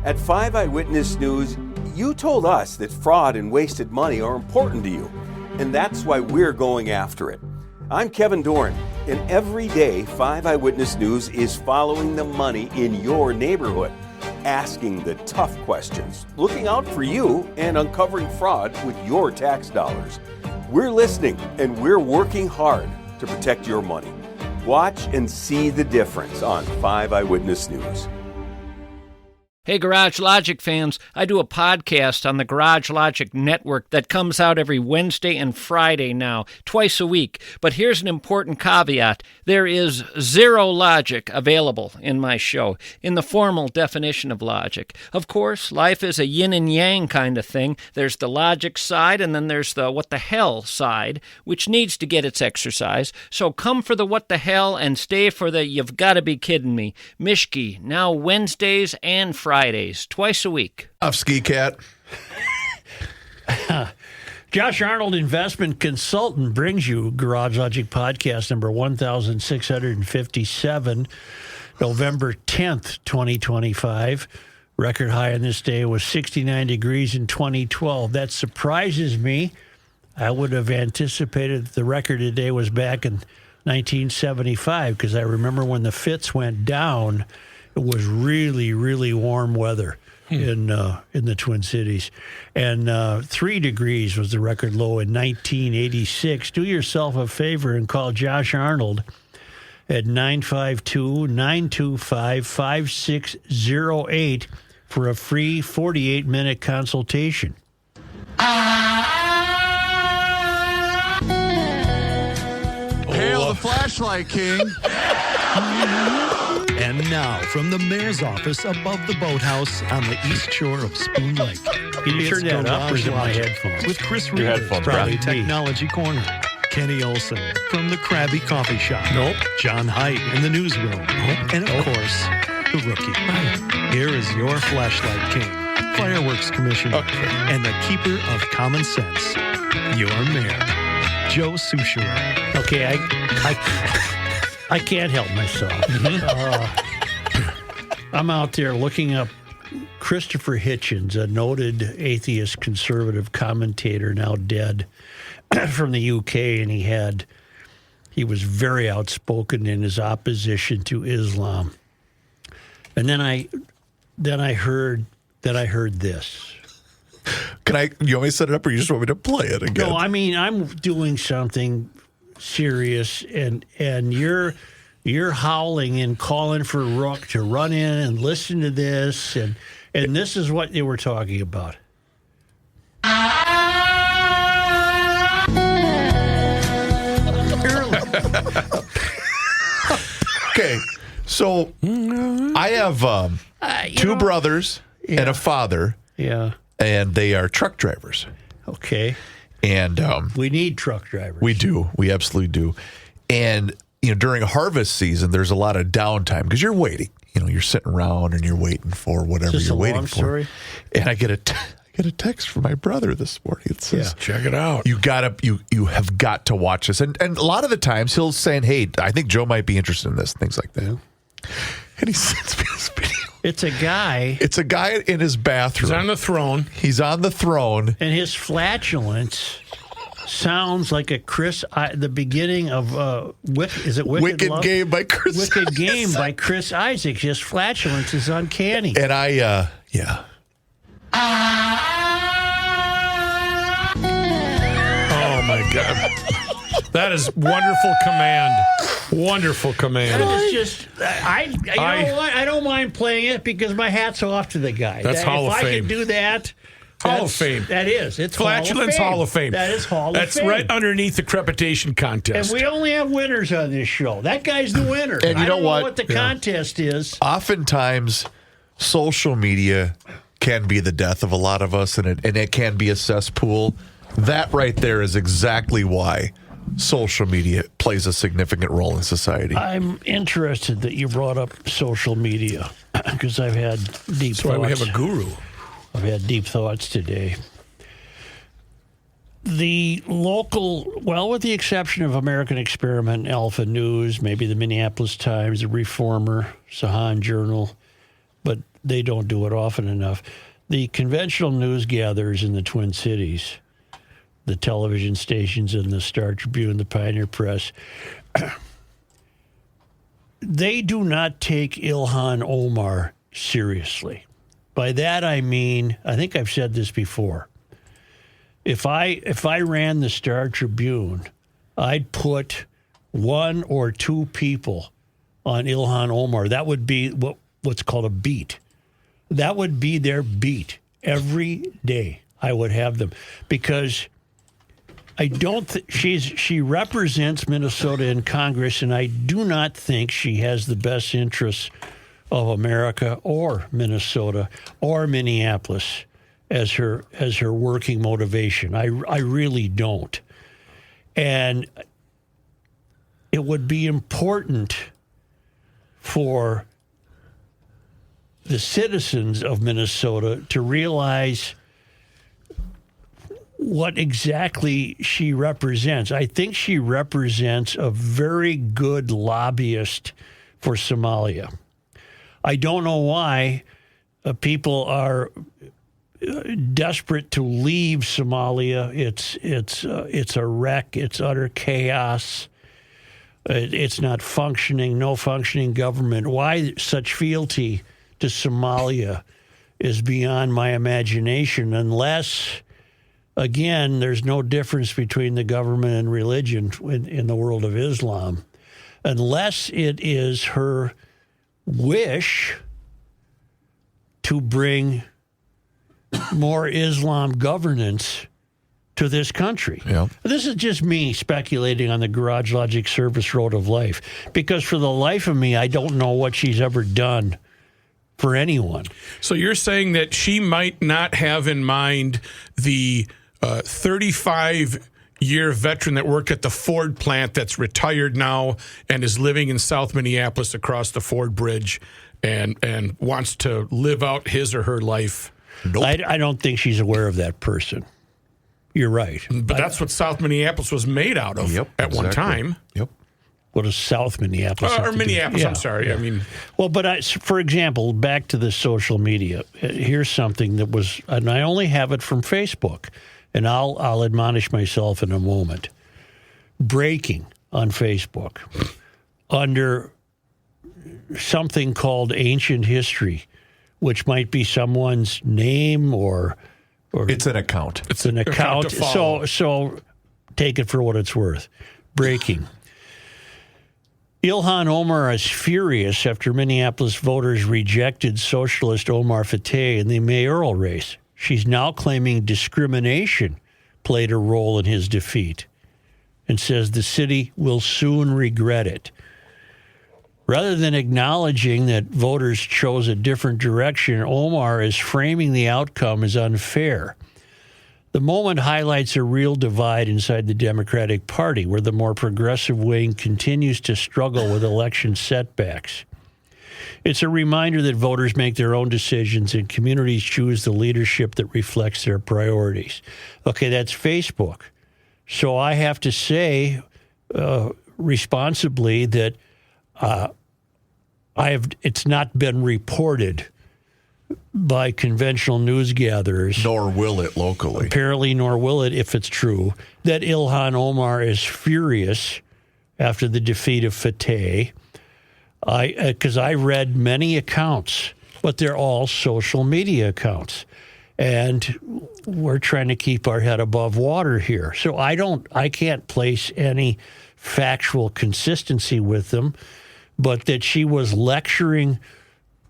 At 5 Eyewitness News, you told us that fraud and wasted money are important to you, and that's why we're going after it. I'm Kevin Dorn, and every day 5 Eyewitness News is following the money in your neighborhood, asking the tough questions, looking out for you, and uncovering fraud with your tax dollars. We're listening, and we're working hard to protect your money. Watch and see the difference on 5 Eyewitness News. Hey, Garage Logic fans, I do a podcast on the Garage Logic Network that comes out every Wednesday and Friday now, twice a week. But here's an important caveat. There is zero logic available in my show, in the formal definition of logic. Of course, life is a yin and yang kind of thing. There's the logic side, and then there's the what the hell side, which needs to get its exercise. So come for the what the hell and stay for the you've got to be kidding me. Mishki, now Wednesdays and Fridays, twice a week. Ski Cat. Josh Arnold, investment consultant, brings you Garage Logic Podcast number 1657, November 10th, 2025. Record high on this day was 69 degrees in 2012. That surprises me. I would have anticipated that the record today was back in 1975 because I remember when the Fitz went down, it was really, really warm weather in the Twin Cities. And 3 degrees was the record low in 1986. Do yourself a favor and call Josh Arnold at 952-925-5608 for a free 48-minute consultation. Hail the flashlight king. And now, from the mayor's office above the boathouse on the east shore of Spoon Lake. Can you turn that up or is it my headphones? With Chris Reader from the Technology Corner. Kenny Olson from the Krabby Coffee Shop. Nope. John Height in the newsroom. Nope. And, of course, the rookie. Here is your flashlight king, fireworks commissioner, and the keeper of common sense, your mayor, Joe Souchere. Okay, I can't help myself. I'm out there looking up Christopher Hitchens, a noted atheist conservative commentator, now dead, from the UK, and he was very outspoken in his opposition to Islam. And then I heard this. You want me to set it up or you just want me to play it again? No, I mean, I'm doing something serious, and you're howling and calling for Rook to run in and listen to this, and this is what they were talking about. Okay, so I have two brothers and a father. Yeah. And they are truck drivers. Okay. And we need truck drivers. We do. We absolutely do. And during harvest season, there's a lot of downtime because you're waiting. You're sitting around and you're waiting for whatever you're waiting for. Story? And I get a text from my brother this morning. It says, check it out. You have got to watch this. And a lot of the times he'll say, hey, I think Joe might be interested in this, things like that. Yeah. And he sends me this video. It's a guy. It's a guy in his bathroom. He's on the throne. And his flatulence sounds like the beginning of is it Wicked Love? Game by Chris Wicked Game by Chris Isaacs. His flatulence is uncanny. And I, Oh, my God. That is wonderful command. Wonderful command. That is just, you know what? I don't mind playing it because my hat's off to the guy. That's Hall of Fame. If I can do that. Hall of Fame. That is. It's Flatulence Hall of Fame. That is Hall of Fame. That's right underneath the crepitation contest. And we only have winners on this show. That guy's the winner. And you know what the contest is. Oftentimes, social media can be the death of a lot of us, and it can be a cesspool. That right there is exactly why social media plays a significant role in society. I'm interested that you brought up social media because I've had deep thoughts. That's why we have a guru. I've had deep thoughts today. The local, with the exception of American Experiment, Alpha News, maybe the Minneapolis Times, the Reformer, Sahan Journal, but they don't do it often enough. The conventional news gatherers in the Twin Cities, the television stations and the Star Tribune, the Pioneer Press, they do not take Ilhan Omar seriously. By that I mean, I think I've said this before. If I ran the Star Tribune, I'd put one or two people on Ilhan Omar. That would be what's called a beat. That would be their beat every day. I would have them because I don't she represents Minnesota in Congress, and I do not think she has the best interests of America or Minnesota or Minneapolis as her working motivation. I really don't. And it would be important for the citizens of Minnesota to realize what exactly she represents. I think she represents a very good lobbyist for Somalia. I don't know why people are desperate to leave Somalia. It's a wreck. It's utter chaos. It's not functioning. No functioning government. Why such fealty to Somalia is beyond my imagination. Unless, again, there's no difference between the government and religion in the world of Islam. Unless it is her wish to bring more Islam governance to this country. Yeah. This is just me speculating on the Garage Logic service road of life, because for the life of me, I don't know what she's ever done for anyone. So you're saying that she might not have in mind the 35-year veteran that worked at the Ford plant that's retired now and is living in South Minneapolis across the Ford Bridge and wants to live out his or her life. Nope. I don't think she's aware of that person. You're right. But that's what South Minneapolis was made out of at one time. Yep. What does South Minneapolis have Or to Minneapolis, do? I'm sorry. Yeah. I mean, well, but for example, back to the social media. Here's something that was, and I only have it from Facebook, and I'll admonish myself in a moment. Breaking on Facebook under something called ancient history, which might be someone's name or It's an account. it's an account. to follow. So take it for what it's worth. Breaking. Ilhan Omar is furious after Minneapolis voters rejected socialist Omar Fateh in the mayoral race. She's now claiming discrimination played a role in his defeat and says the city will soon regret it. Rather than acknowledging that voters chose a different direction, Omar is framing the outcome as unfair. The moment highlights a real divide inside the Democratic Party, where the more progressive wing continues to struggle with election setbacks. It's a reminder that voters make their own decisions and communities choose the leadership that reflects their priorities. Okay, that's Facebook. So I have to say responsibly that it's not been reported by conventional news gatherers. Nor will it locally. Apparently, nor will it, if it's true, that Ilhan Omar is furious after the defeat of Fateh. Because I read many accounts, but they're all social media accounts. And we're trying to keep our head above water here. So I can't place any factual consistency with them, but that she was lecturing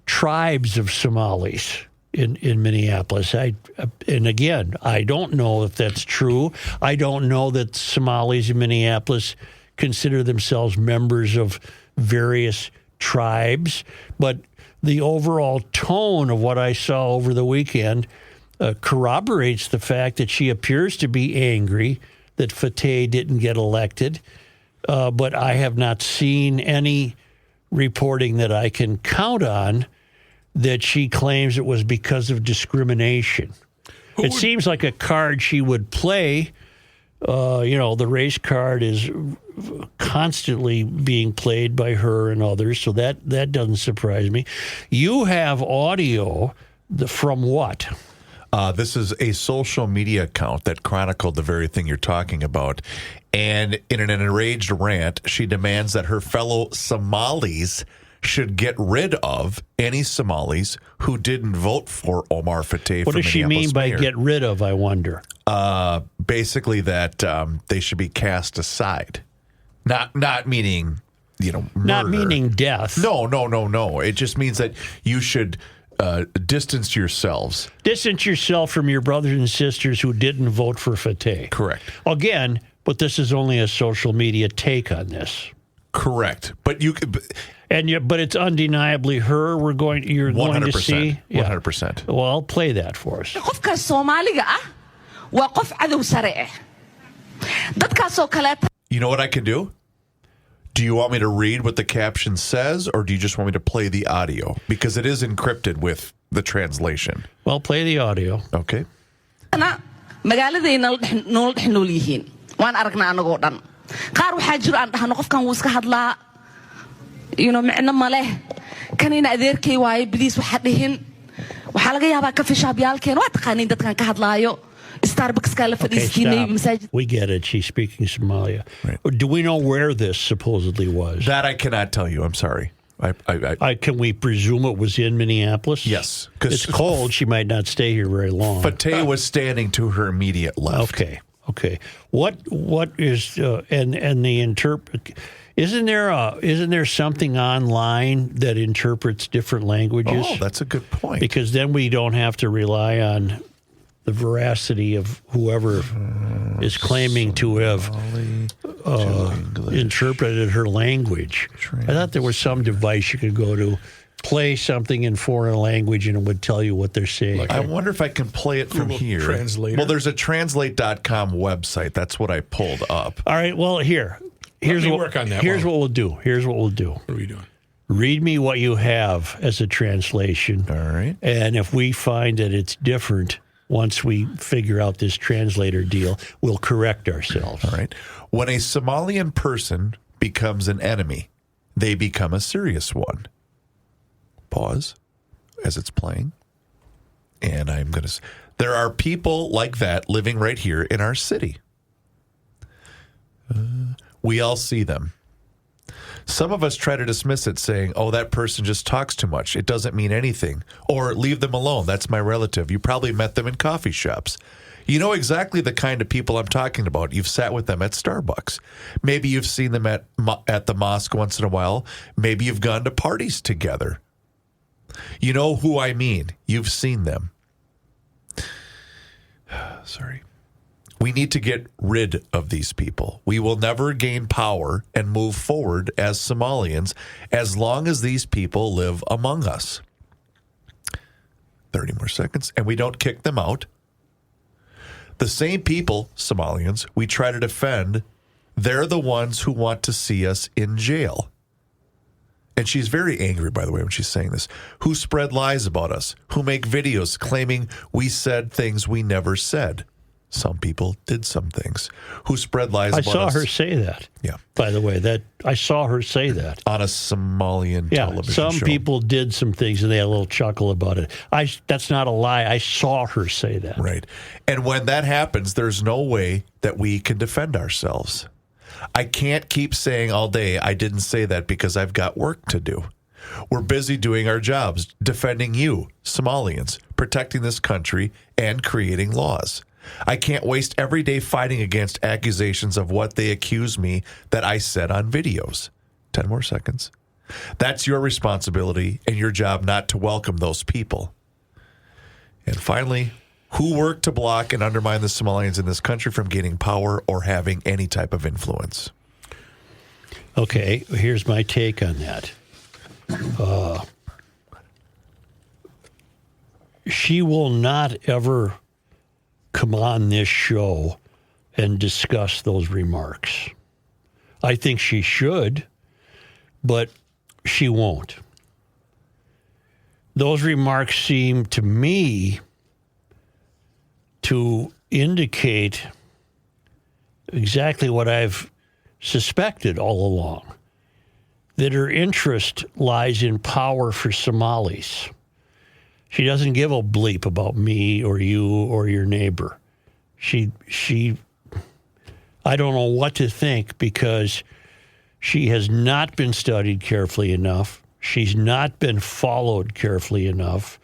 tribes of Somalis in Minneapolis. And again, I don't know if that's true. I don't know that Somalis in Minneapolis consider themselves members of various tribes, but the overall tone of what I saw over the weekend corroborates the fact that she appears to be angry that Fateh didn't get elected, but I have not seen any reporting that I can count on that she claims it was because of discrimination. It seems like a card she would play The race card is constantly being played by her and others, so that doesn't surprise me. You have audio from what? This is a social media account that chronicled the very thing you're talking about. And in an enraged rant, she demands that her fellow Somalis should get rid of any Somalis who didn't vote for Omar Fateh. What does she mean by mayor. Get rid of, I wonder? Basically that they should be cast aside. Not meaning, murder. Not meaning death. No. It just means that you should distance yourselves. Distance yourself from your brothers and sisters who didn't vote for Fateh. Correct. Again, but this is only a social media take on this. Correct. But you could... But it's undeniably her you're going to see. 100%. Well, play that for us. qofka Soomaaliga ah waa qof cadow sare ah. Dadkaasoo kaleeta. You know what I can do? Do you want me to read what the caption says, or do you just want me to play the audio? Because it is encrypted with the translation. Well, play the audio. Okay. Magaaladayna nool dhex nool yihiin. Waan aragnaa anagoo dhan. Qaar waxaa jiro aan dhahno qofkan wuu iska hadlaa. Micno ma leh. Kanina adeerkay waaye biliis waxa dhihin. Waxaa laga yaabaa ka fishaabyaalkeen waa taqaaniin dadkan ka hadlaayo. Starbucks ka la fadhiistiinay masaajid. We get it. She's speaking Somalia. Right. Do we know where this supposedly was? That I cannot tell you. I'm sorry. Can we presume it was in Minneapolis? Yes. It's cold. She might not stay here very long. Fateh was standing to her immediate left. Okay. What is and the interpret? Isn't there something online that interprets different languages? Oh, that's a good point. Because then we don't have to rely on the veracity of whoever is claiming to have interpreted her language. I thought there was some device you could go to, play something in foreign language, and it would tell you what they're saying. I wonder if I can play it from Google here. Translator. Well, there's a translate.com website. That's what I pulled up. All right, well, here's work on that. Here's what we'll do. What are we doing? Read me what you have as a translation. All right. And if we find that it's different, once we figure out this translator deal, we'll correct ourselves. All right. When a Somalian person becomes an enemy, they become a serious one. Pause as it's playing. And there are people like that living right here in our city. We all see them. Some of us try to dismiss it, saying, oh, that person just talks too much. It doesn't mean anything. Or leave them alone. That's my relative. You probably met them in coffee shops. You know exactly the kind of people I'm talking about. You've sat with them at Starbucks. Maybe you've seen them at the mosque once in a while. Maybe you've gone to parties together. You know who I mean. You've seen them. Sorry. We need to get rid of these people. We will never gain power and move forward as Somalians as long as these people live among us. 30 more seconds. And we don't kick them out. The same people, Somalians, we try to defend, they're the ones who want to see us in jail. And she's very angry, by the way, when she's saying this. Who spread lies about us, who make videos claiming we said things we never said. Some people did some things. Who spread lies about us. I saw her say that. Yeah. By the way, I saw her say that. On a Somalian television show. Some people did some things, and they had a little chuckle about it. That's not a lie. I saw her say that. Right. And when that happens, there's no way that we can defend ourselves. I can't keep saying all day, I didn't say that because I've got work to do. We're busy doing our jobs, defending you, Somalians, protecting this country, and creating laws. I can't waste every day fighting against accusations of what they accuse me that I said on videos. 10 more seconds. That's your responsibility and your job not to welcome those people. And finally, who worked to block and undermine the Somalians in this country from gaining power or having any type of influence? Okay, here's my take on that. She will not ever come on this show and discuss those remarks. I think she should, but she won't. Those remarks seem to me to indicate exactly what I've suspected all along, that her interest lies in power for Somalis. She doesn't give a bleep about me or you or your neighbor. She I don't know what to think, because she has not been studied carefully enough. She's not been followed carefully enough.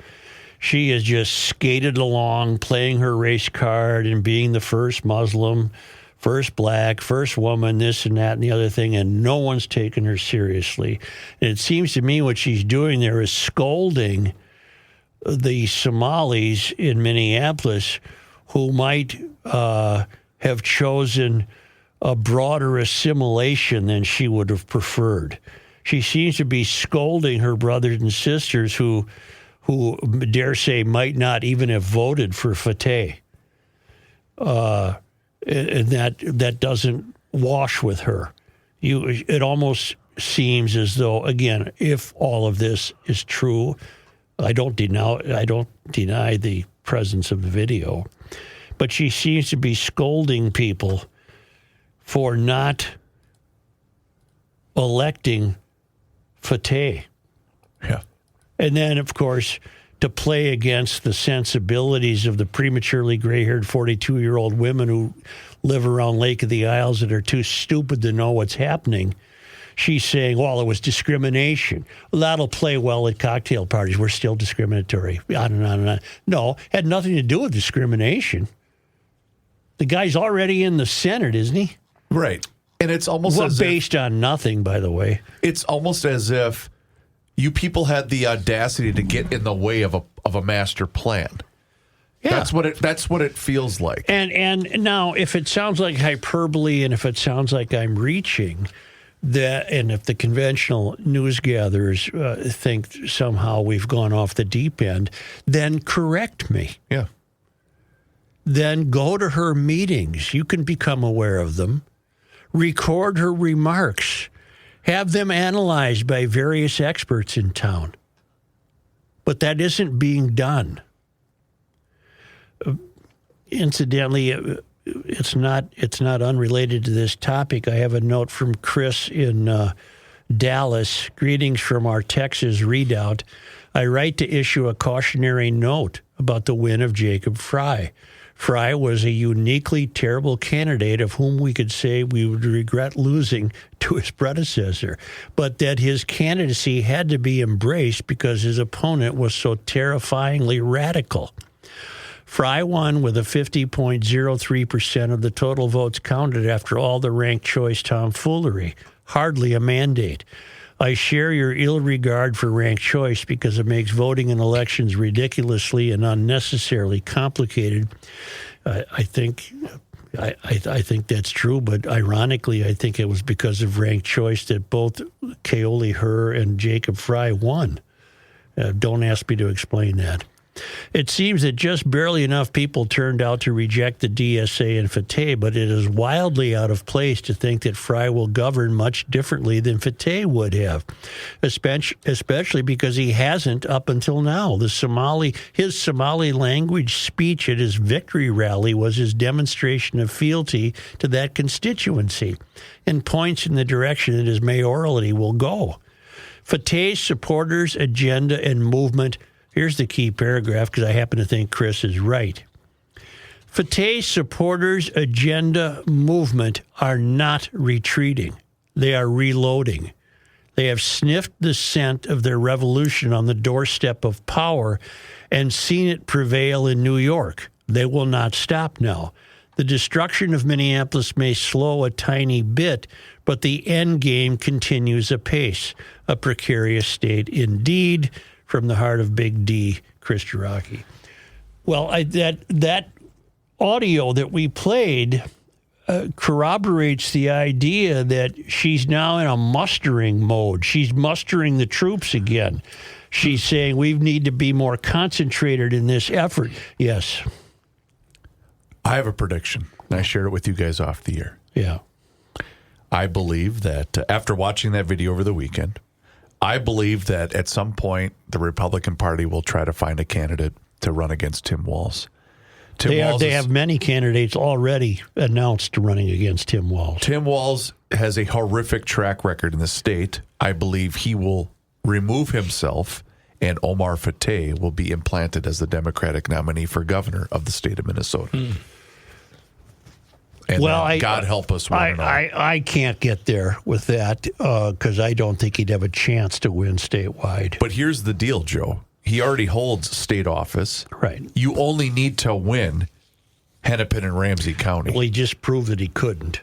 She has just skated along, playing her race card and being the first Muslim, first black, first woman, this and that and the other thing, and no one's taken her seriously. And it seems to me what she's doing there is scolding the Somalis in Minneapolis who might have chosen a broader assimilation than she would have preferred. She seems to be scolding her brothers and sisters who dare say might not even have voted for Fatah. And that doesn't wash with her. It almost seems as though, again, if all of this is true, I don't deny the presence of the video, but she seems to be scolding people for not electing Fatah. Yeah. And then, of course, to play against the sensibilities of the prematurely gray-haired 42-year-old women who live around Lake of the Isles that are too stupid to know what's happening, she's saying, well, it was discrimination. Well, that'll play well at cocktail parties. We're still discriminatory. On and on and on. No, had nothing to do with discrimination. The guy's already in the Senate, isn't he? Right. And it's almost as based on nothing, by the way. It's almost as if you people had the audacity to get in the way of a master plan. Yeah. That's what it feels like. And now, if it sounds like hyperbole and if it sounds like I'm reaching, and if the conventional news gatherers think somehow we've gone off the deep end, then correct me. Yeah. Then go to her meetings. You can become aware of them. Record her remarks. Have them analyzed by various experts in town. But that isn't being done. Incidentally, it's not unrelated to this topic. I have a note from Chris in Dallas. Greetings from our Texas redoubt. I write to issue a cautionary note about the win of Jacob Fry. Fry was a uniquely terrible candidate of whom we could say we would regret losing to his predecessor, but that his candidacy had to be embraced because his opponent was so terrifyingly radical. Fry won with a 50.03% of the total votes counted after all the ranked choice tomfoolery. Hardly a mandate. I share your ill regard for ranked choice because it makes voting in elections ridiculously and unnecessarily complicated. I think that's true, but ironically, I think it was because of ranked choice that both Kaoli Her and Jacob Fry won. Don't ask me to explain that. It seems that just barely enough people turned out to reject the DSA and Fatah, but it is wildly out of place to think that Fry will govern much differently than Fatah would have, especially because he hasn't up until now. His Somali language speech at his victory rally was his demonstration of fealty to that constituency and points in the direction that his mayoralty will go. Fatah's supporters, agenda, and movement. Here's the key paragraph, because I happen to think Chris is right. Fatah's supporters' agenda movement are not retreating. They are reloading. They have sniffed the scent of their revolution on the doorstep of power and seen it prevail in New York. They will not stop now. The destruction of Minneapolis may slow a tiny bit, but the end game continues apace. A precarious state indeed. From the heart of Big D, Chris Jarocki. Well, that audio that we played corroborates the idea that she's now in a mustering mode. She's mustering the troops again. She's saying we need to be more concentrated in this effort. Yes. I have a prediction. I shared it with you guys off the air. Yeah. I believe that after watching that video over the weekend, I believe that at some point the Republican Party will try to find a candidate to run against Tim Walz They have many candidates already announced running against Tim Walz. Tim Walz has a horrific track record in the state. I believe he will remove himself, and Omar Fateh will be implanted as the Democratic nominee for governor of the state of Minnesota. And God help us. I can't get there with that because I don't think he'd have a chance to win statewide. But here's the deal, Joe. He already holds state office. Right. You only need to win Hennepin and Ramsey County. Well, he just proved that he couldn't.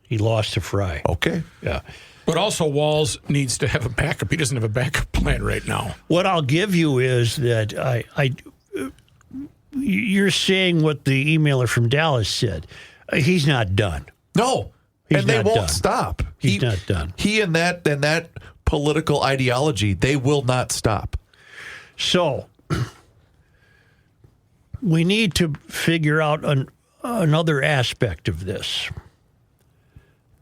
He lost to Fry. Okay. Yeah. But also, Walz needs to have a backup. He doesn't have a backup plan right now. What I'll give you is that you're saying what the emailer from Dallas said. He's not done. No. He's and they not won't done. stop. He's not done. He and that political ideology, they will not stop. So we need to figure out another aspect of this.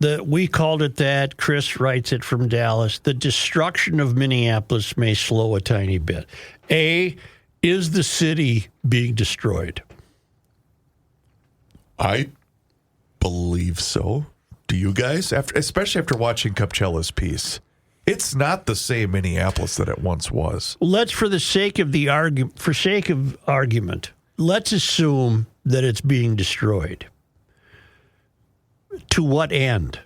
We called it that. Chris writes it from Dallas. The destruction of Minneapolis may slow a tiny bit. Is the city being destroyed? I believe so. Do you guys? Especially after watching Capcella's piece. It's not the same Minneapolis that it once was. Let's, for the sake of argument, let's assume that it's being destroyed. To what end?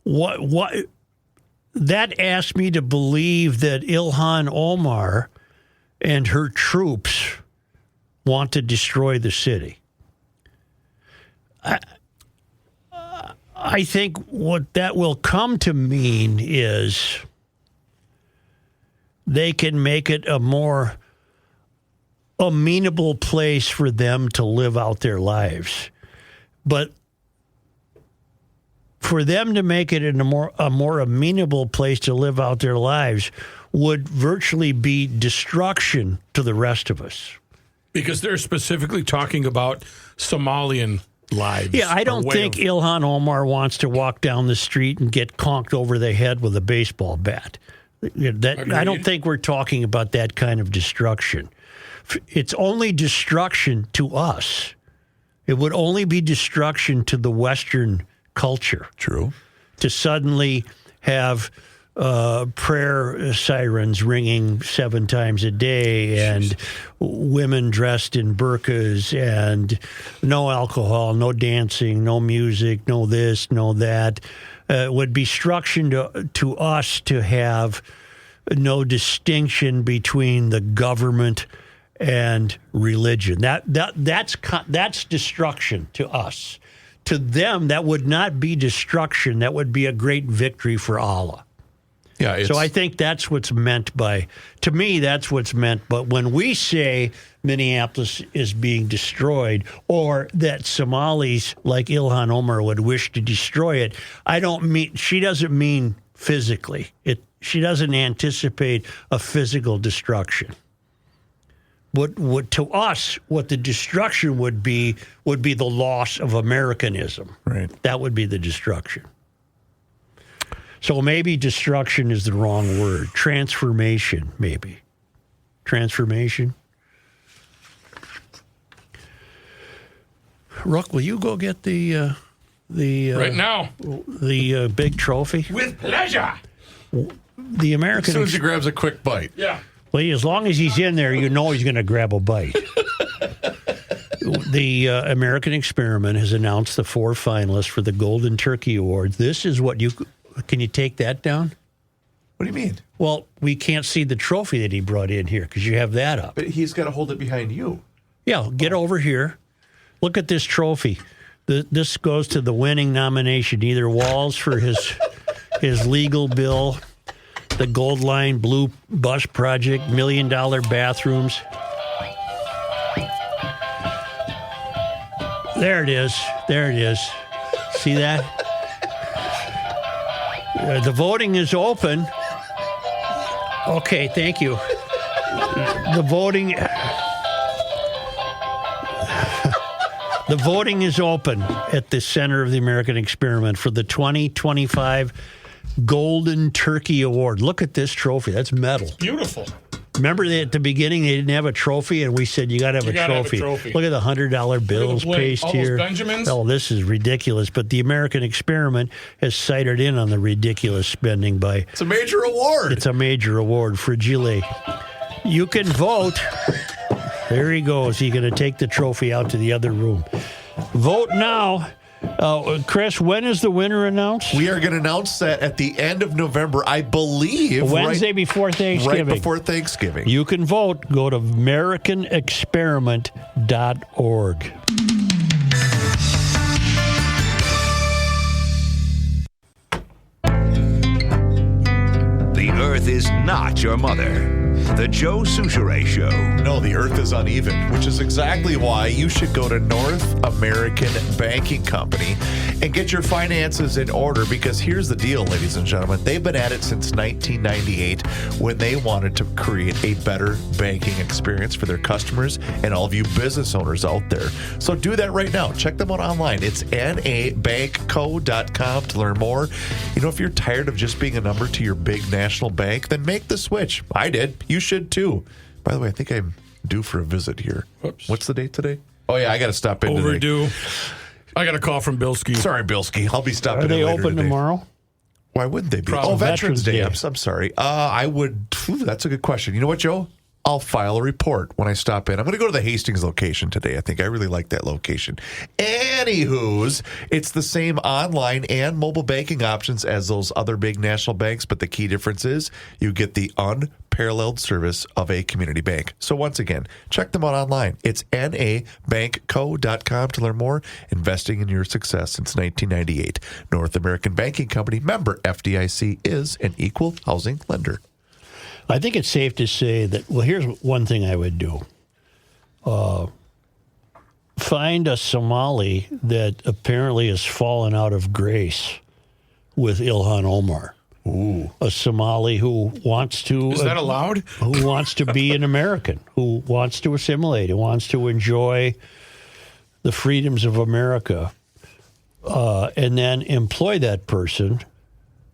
What? That asks me to believe that Ilhan Omar and her troops want to destroy the city. I think what that will come to mean is they can make it a more amenable place for them to live out their lives. But for them to make it a more amenable place to live out their lives would virtually be destruction to the rest of us. Because they're specifically talking about Somalian lives. Yeah, I don't think Ilhan Omar wants to walk down the street and get conked over the head with a baseball bat. I don't think we're talking about that kind of destruction. It's only destruction to us. It would only be destruction to the Western culture. True. To suddenly have prayer sirens ringing 7 times a day and women dressed in burqas and no alcohol, no dancing, no music, no this, no that. It would be destruction to us to have no distinction between the government and religion. That's destruction to us. To them, that would not be destruction. That would be a great victory for Allah. Yeah. So I think that's what's meant by, to me, that's what's meant. But when we say Minneapolis is being destroyed or that Somalis like Ilhan Omar would wish to destroy it, she doesn't mean physically. She doesn't anticipate a physical destruction. What to us, what the destruction would be the loss of Americanism. Right. That would be the destruction. So maybe destruction is the wrong word. Transformation, maybe. Transformation. Rook, will you go get the right now the big trophy? with pleasure. The American. As soon as he grabs a quick bite. Yeah. Well, as long as he's in there, you know he's going to grab a bite. The American Experiment has announced the 4 finalists for the Golden Turkey Award. This is what you... Can you take that down? What do you mean? Well, we can't see the trophy that he brought in here because you have that up. But he's got to hold it behind you. Yeah, get over here. Look at this trophy. This goes to the winning nomination, either Walz for his legal bill, the Gold Line Blue Bus Project, $1 million bathrooms. There it is. There it is. See that? The voting is open. Okay, thank you. The voting is open at the Center of the American Experiment for the 2025 Golden Turkey Award. Look at this trophy. That's metal. Beautiful. Remember at the beginning they didn't have a trophy, and we said you got to have a trophy. Look at the $100 bills pasted here. Benjamins. Oh, this is ridiculous. But the American experiment has cited in on the ridiculous spending by. It's a major award. It's a major award. Fragile. You can vote. There he goes. He's going to take the trophy out to the other room. Vote now. Chris, when is the winner announced? We are going to announce that at the end of November, I believe. Wednesday before Thanksgiving. Right before Thanksgiving. You can vote. Go to AmericanExperiment.org. The Earth is not your mother. The Joe Souchere Show. No, the earth is uneven, which is exactly why you should go to North American Banking Company and get your finances in order, because here's the deal, ladies and gentlemen. They've been at it since 1998 when they wanted to create a better banking experience for their customers and all of you business owners out there. So do that right now. Check them out online. It's nabankco.com to learn more. You know, if you're tired of just being a number to your big national bank, then make the switch. I did. You should too. By the way, I think I'm due for a visit here. Oops. What's the date today? Oh, yeah, I got to stop in Overdue. today. I got a call from Bilski. Sorry, Bilski. I'll be stopping in Are they later open today. tomorrow? Why wouldn't they be? Probably. Oh, Veterans Day. Veterans Day. I'm sorry. I would. That's a good question. You know what, Joe? I'll file a report when I stop in. I'm going to go to the Hastings location today. I think I really like that location. Anywho's, it's the same online and mobile banking options as those other big national banks, but the key difference is you get the unparalleled service of a community bank. So once again, check them out online. It's nabankco.com to learn more. Investing in your success since 1998. North American Banking Company, member FDIC, is an equal housing lender. I think it's safe to say that, well, here's one thing I would do. Find a Somali that apparently has fallen out of grace with Ilhan Omar. Ooh. A Somali who wants to... Is that allowed? Who wants to be an American, who wants to assimilate, who wants to enjoy the freedoms of America, and then employ that person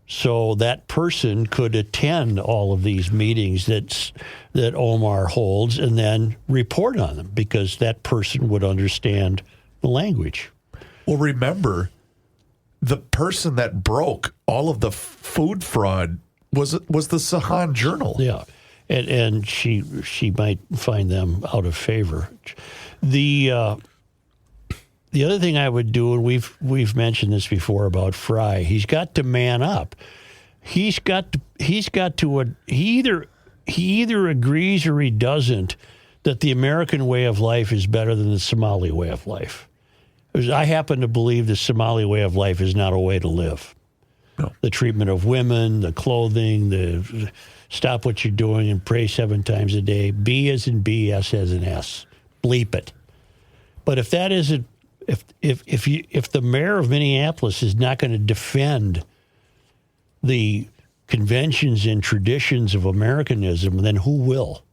so that person could attend all of these meetings that Omar holds and then report on them, because that person would understand the language. Well, remember, the person that broke all of the food fraud was the Sahan Journal. Yeah, and she might find them out of favor. The other thing I would do, and we've mentioned this before about Fry, he's got to man up. He either agrees or he doesn't that the American way of life is better than the Somali way of life. I happen to believe the Somali way of life is not a way to live. No. The treatment of women, the clothing, the stop what you're doing and pray 7 times a day. B as in B, S as in S. Bleep it. But if that isn't, if the mayor of Minneapolis is not going to defend the conventions and traditions of Americanism, then who will?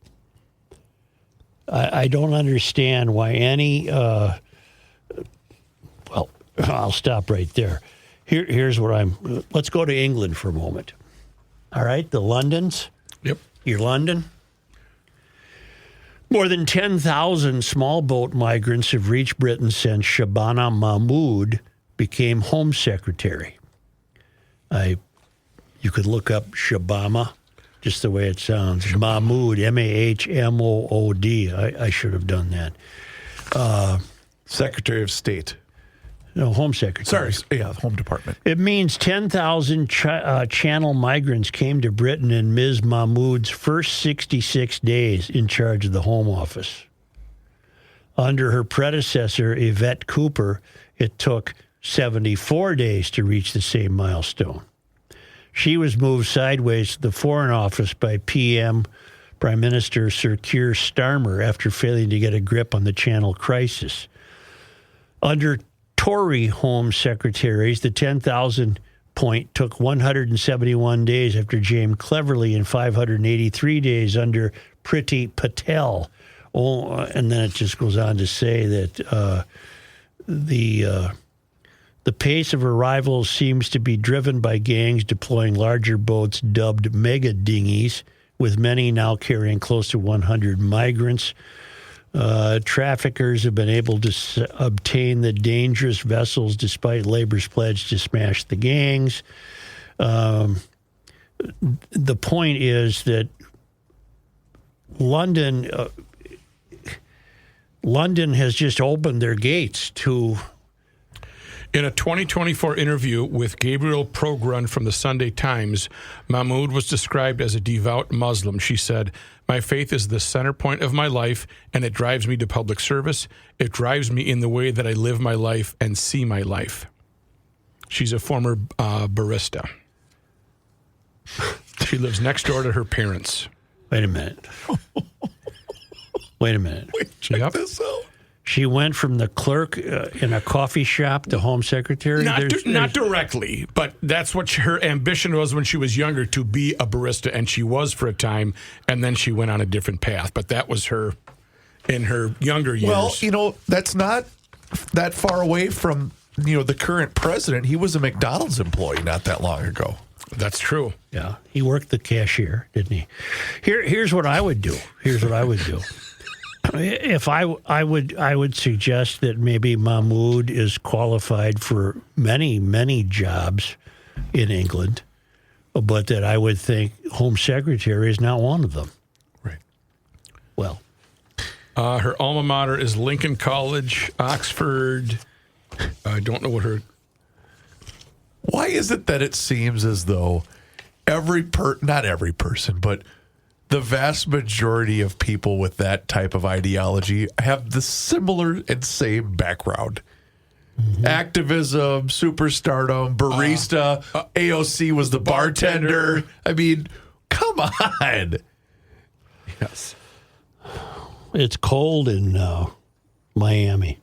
I don't understand why any. Well, I'll stop right there. Here's what let's go to England for a moment. All right, the Londons. Yep. You're London. More than 10,000 small boat migrants have reached Britain since Shabana Mahmood became Home Secretary. You could look up Shabama, just the way it sounds. Mahmood, M-A-H-M-O-O-D. I should have done that. Secretary of State. No, Home Secretary. Sorry, yeah, Home Department. It means 10,000 Channel migrants came to Britain in Ms. Mahmood's first 66 days in charge of the Home Office. Under her predecessor, Yvette Cooper, it took 74 days to reach the same milestone. She was moved sideways to the Foreign Office by Prime Minister Sir Keir Starmer after failing to get a grip on the Channel crisis. Under Tory Home Secretaries, the 10,000 point took 171 days after James Cleverly and 583 days under Priti Patel. Oh, and then it just goes on to say that the pace of arrivals seems to be driven by gangs deploying larger boats dubbed mega dinghies, with many now carrying close to 100 migrants. Traffickers have been able to obtain the dangerous vessels despite Labor's pledge to smash the gangs. The point is that London has just opened their gates to... In a 2024 interview with Gabriel Progrun from the Sunday Times, Mahmoud was described as a devout Muslim. She said, "My faith is the center point of my life, and it drives me to public service. It drives me in the way that I live my life and see my life." She's a former barista. She lives next door to her parents. Wait a minute. Check this out. She went from the clerk in a coffee shop to home secretary? Not directly, but that's what her ambition was when she was younger, to be a barista, and she was for a time, and then she went on a different path. But that was her in her younger years. Well, that's not that far away from, the current president. He was a McDonald's employee not that long ago. That's true. Yeah, he worked the cashier, didn't he? Here's what I would do. If I would suggest that maybe Mahmoud is qualified for many jobs in England, but that I would think Home Secretary is not one of them. Right. Well, her alma mater is Lincoln College, Oxford. I don't know what her... Why is it that it seems as though not every person, but the vast majority of people with that type of ideology have the similar and same background? Mm-hmm. Activism, superstardom, barista, AOC was the bartender. I mean, come on. Yes. It's cold in Miami.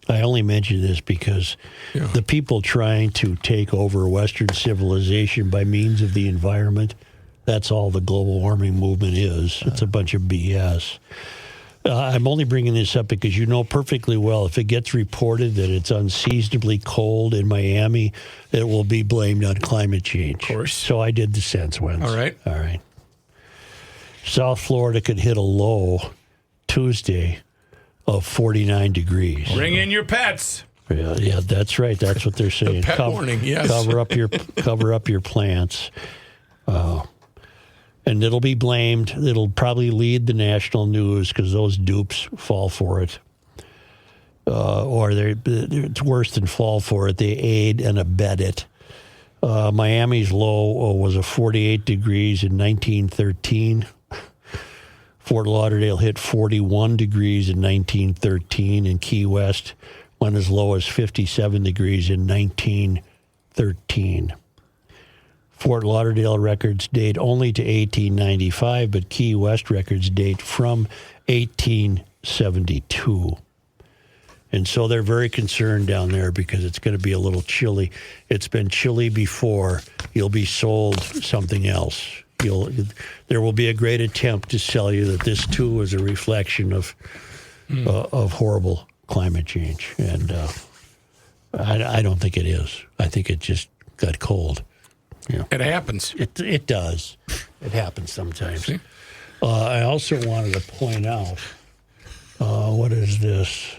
I only mention this because the people trying to take over Western civilization by means of the environment, that's all the global warming movement is. It's a bunch of BS. I'm only bringing this up because you know perfectly well if it gets reported that it's unseasonably cold in Miami, it will be blamed on climate change. Of course. So I did the sense once. All right. South Florida could hit a low Tuesday of 49 degrees. Bring in your pets. Yeah, that's right. That's what they're saying. Pet warning, yes. Cover up your plants. And it'll be blamed. It'll probably lead the national news because those dupes fall for it. Or it's worse than fall for it. They aid and abet it. Miami's low was a 48 degrees in 1913. Fort Lauderdale hit 41 degrees in 1913, and Key West went as low as 57 degrees in 1913. Fort Lauderdale records date only to 1895, but Key West records date from 1872. And so they're very concerned down there because it's going to be a little chilly. It's been chilly before. You'll be sold something else. There will be a great attempt to sell you that this, too, is a reflection of horrible climate change. And I don't think it is. I think it just got cold. It happens. It does. It happens sometimes. I also wanted to point out, what is this?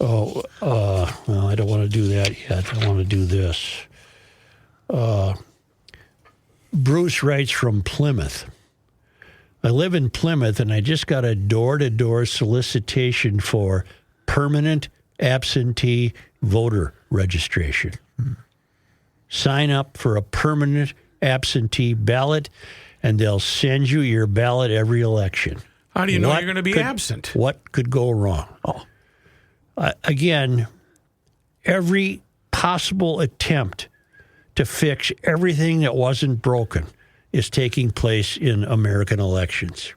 No, I don't want to do that yet. I want to do this. Bruce writes from Plymouth. I live in Plymouth, and I just got a door-to-door solicitation for permanent absentee voter registration. Sign up for a permanent absentee ballot, and they'll send you your ballot every election. How do you know you're going to be absent? What could go wrong? Again, every possible attempt to fix everything that wasn't broken is taking place in American elections.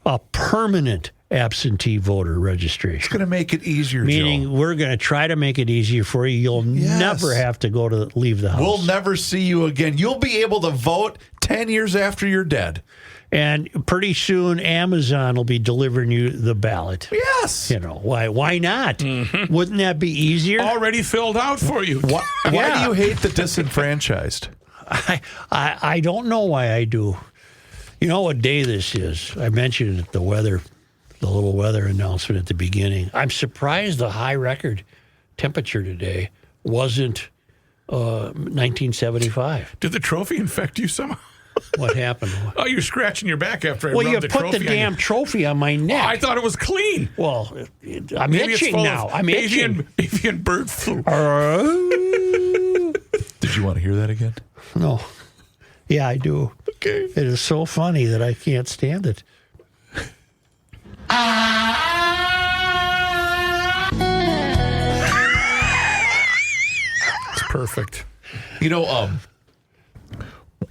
A permanent absentee voter registration. It's going to make it easier, Meaning Joe. We're going to try to make it easier for you. You'll never have to leave the house. We'll never see you again. You'll be able to vote 10 years after you're dead. And pretty soon, Amazon will be delivering you the ballot. Yes. Why not? Mm-hmm. Wouldn't that be easier? Already filled out for you. Why do you hate the disenfranchised? I don't know why I do. You know what day this is? I mentioned it, the little weather announcement at the beginning. I'm surprised the high record temperature today wasn't 1975. Did the trophy infect you somehow? What happened? Oh, you're scratching your back after I Well, rubbed you the put trophy the on damn you. trophy on my neck. Oh, I thought it was clean. Well, I'm Maybe it's itching full now. of I'm itching. avian bird flu. Did you want to hear that again? No. Yeah, I do. Okay. It is so funny that I can't stand it. It's perfect. You know,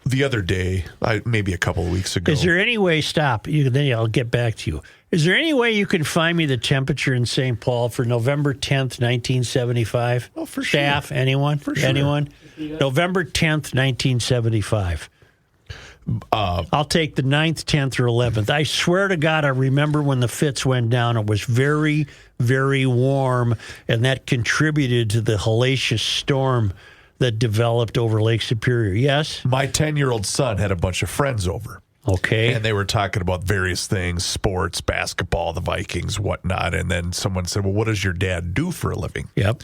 the other day, maybe a couple of weeks ago. Is there any way, then I'll get back to you. Is there any way you can find me the temperature in St. Paul for November 10th, 1975? Oh, for sure. Staff, anyone? For sure. Anyone? November 10th, 1975. I'll take the 9th, 10th, or 11th. I swear to God, I remember when the Fitz went down. It was very, very warm, and that contributed to the hellacious storm that developed over Lake Superior. Yes? My 10-year-old son had a bunch of friends over. Okay. And they were talking about various things, sports, basketball, the Vikings, whatnot. And then someone said, well, what does your dad do for a living? Yep.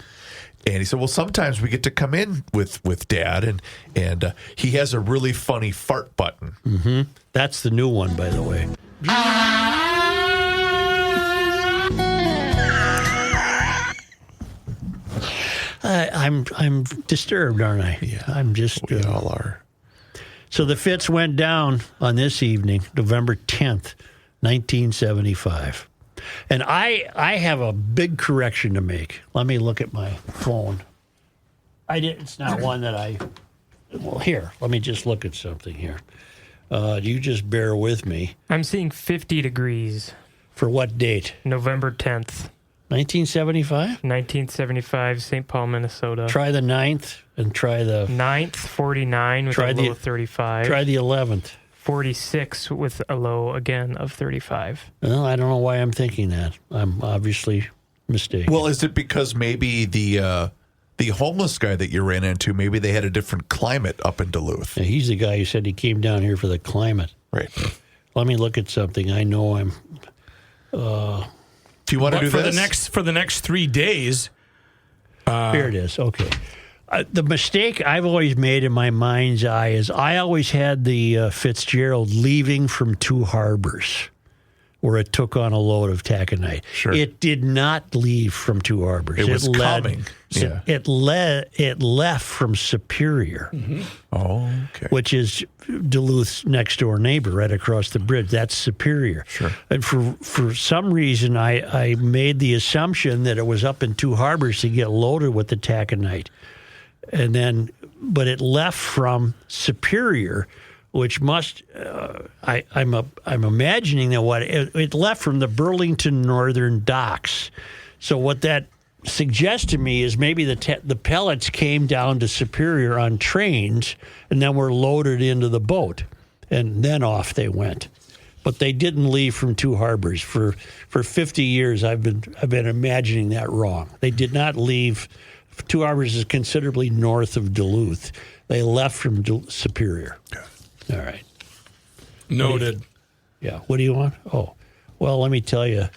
And he said, well, sometimes we get to come in with Dad, and he has a really funny fart button. Mm-hmm. That's the new one, by the way. I'm disturbed, aren't I? Yeah, I'm just. We all are. So the Fitz went down on this evening, November 10th, 1975. And I have a big correction to make. Let me look at my phone. It's not one that well, here, let me just look at something here. You just bear with me. I'm seeing 50 degrees. For what date? November 10th. 1975? 1975, St. Paul, Minnesota. Try the 9th and try the... 9th, 49 with a low of 35. Try the 11th. 46 with a low, again, of 35. Well, I don't know why I'm thinking that. I'm obviously mistaken. Well, is it because maybe the homeless guy that you ran into, maybe they had a different climate up in Duluth? Yeah, he's the guy who said he came down here for the climate. Right. Let me look at something. I know I'm... Do you want to do for this? the next 3 days? Here it is. Okay. The mistake I've always made in my mind's eye is I always had the Fitzgerald leaving from Two Harbors, where it took on a load of taconite. Sure. It did not leave from Two Harbors. It was coming. Yeah. It left from Superior, Oh, okay. which is Duluth's next door neighbor, right across the bridge. That's Superior. Sure. And for some reason, I made the assumption that it was up in Two Harbors to get loaded with the taconite. But it left from Superior, which must, I'm imagining that it left from the Burlington Northern Docks. So what that suggests to me is maybe the pellets came down to Superior on trains and then were loaded into the boat, and then off they went. But they didn't leave from Two Harbors. For 50 years, I've been imagining that wrong. They did not leave. Two Harbors is considerably north of Duluth. They left from Superior. All right. Noted. Yeah. What do you want? Oh, well, let me tell you.